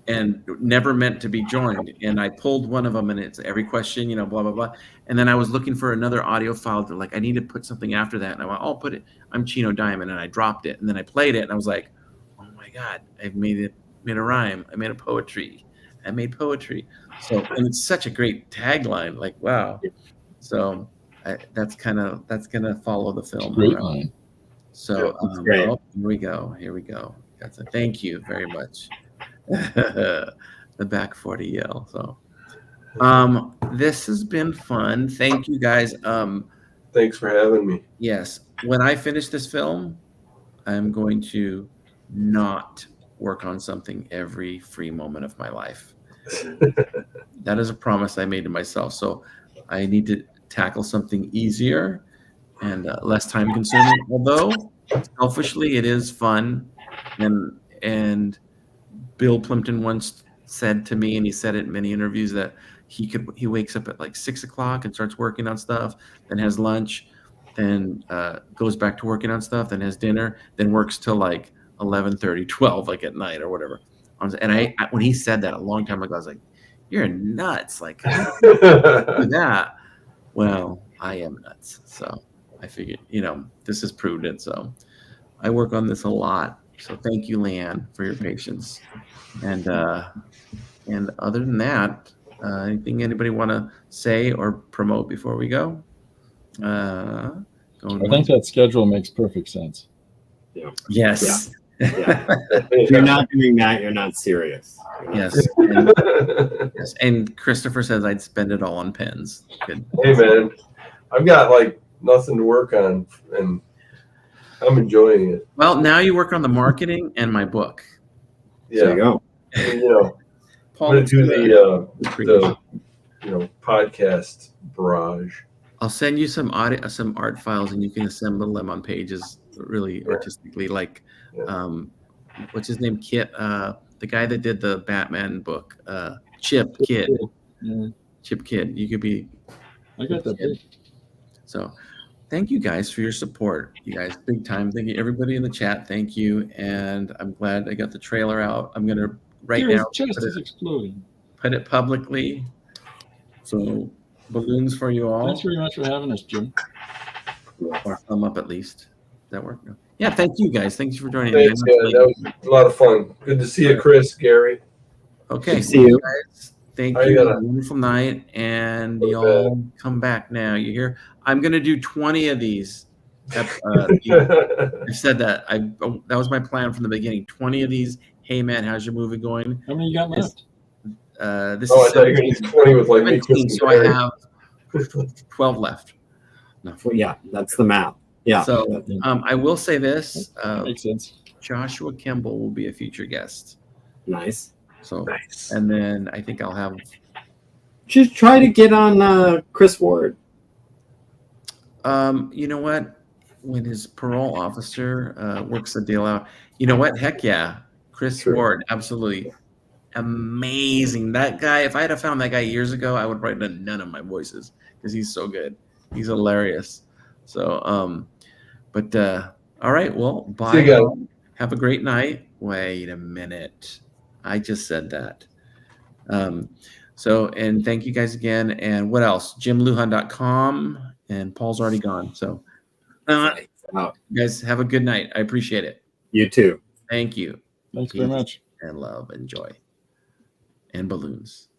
B: and never meant to be joined. And I pulled one of them and it's every question, blah, blah, blah. And then I was looking for another audio file that I need to put something after that. And I went, I'll put it, I'm Chino Diamond. And I dropped it. And then I played it and I was like, oh my God, I've made a rhyme. I made a poetry. I made poetry. So, and it's such a great tagline, like, wow. So that's gonna follow the film.
D: Great line.
B: So here we go. Thank you very much. The back 40 yell. So this has been fun. Thank you guys.
C: Thanks for having me.
B: Yes. When I finish this film, I'm going to not work on something every free moment of my life. That is a promise I made to myself. So I need to tackle something easier and less time consuming. Although selfishly, it is fun. And Bill Plimpton once said to me, and he said it in many interviews, that he wakes up at like 6 o'clock and starts working on stuff, then has lunch, then goes back to working on stuff, then has dinner, then works till like 11:30, 12, like at night or whatever. And I when he said that a long time ago, I was like, "You're nuts!" Like how do you do that. Well, I am nuts. So I figured, this is prudent. So I work on this a lot. So thank you, Leanne, for your patience. And other than that, anything anybody want to say or promote before we go? I
D: think that schedule makes perfect sense.
B: Yes.
L: Yeah. If you're not doing that, you're not serious.
B: Yes. And, yes. And Christopher says I'd spend it all on pens. Good.
C: Hey man, I've got like nothing to work on, and I'm enjoying it.
B: Well, now you work on the marketing and my book.
C: Yeah.
L: There you go.
C: And, you know, I'm gonna do the podcast barrage.
B: I'll send you some art files, and you can assemble them on pages really artistically. Like, what's his name? Kit, the guy that did the Batman book, Chip Kidd.
D: Yeah.
B: Chip Kidd. You could be.
D: I got that big.
B: So, thank you guys for your support. You guys, big time. Thank you, everybody in the chat. Thank you, and I'm glad I got the trailer out. I'm gonna
D: His chest is exploding.
B: put it publicly. So, balloons for you all.
D: Thanks very much for having us, Jim.
B: Or thumb up at least. That work? No. Yeah, thank you guys. Thanks for joining
C: Thanks,
B: me.
C: guys. That was a lot of fun. Good to see you, Chris, Gary.
B: Okay,
L: See you.
B: guys. Thank
C: I
B: you.
C: gotta-
B: Have a wonderful night, and
C: Go to
B: y'all come back now. You hear? I'm gonna do 20 of these. I said that. That was my plan from the beginning. 20 of these. Hey man, how's your movie going?
D: How many you got left?
B: This
C: Oh, I
B: is
C: thought you were gonna do 20 with like me,
B: 17,
C: Chris,
B: so
C: and
B: I
C: Gary.
B: have 12 left. No.
L: Well, yeah, that's the math. Yeah.
B: So I will say this:
D: Makes sense.
B: Joshua Kimball will be a future guest.
L: Nice.
B: So and then I think I'll have.
L: Just try to get on Chris Ward.
B: You know what? When his parole officer works the deal out, you know what? Heck yeah, Chris Ward, absolutely amazing. That guy. If I had found that guy years ago, I would write none of my voices because he's so good. He's hilarious. So, but all right. Well, bye.
C: See you guys.
B: Have a great night. Wait a minute. I just said that. So, and thank you guys again. And what else? JimLuhan.com. And Paul's already gone. So, you guys have a good night. I appreciate it.
L: You too.
B: Thank you.
D: Thanks very much.
B: And love and joy. And balloons.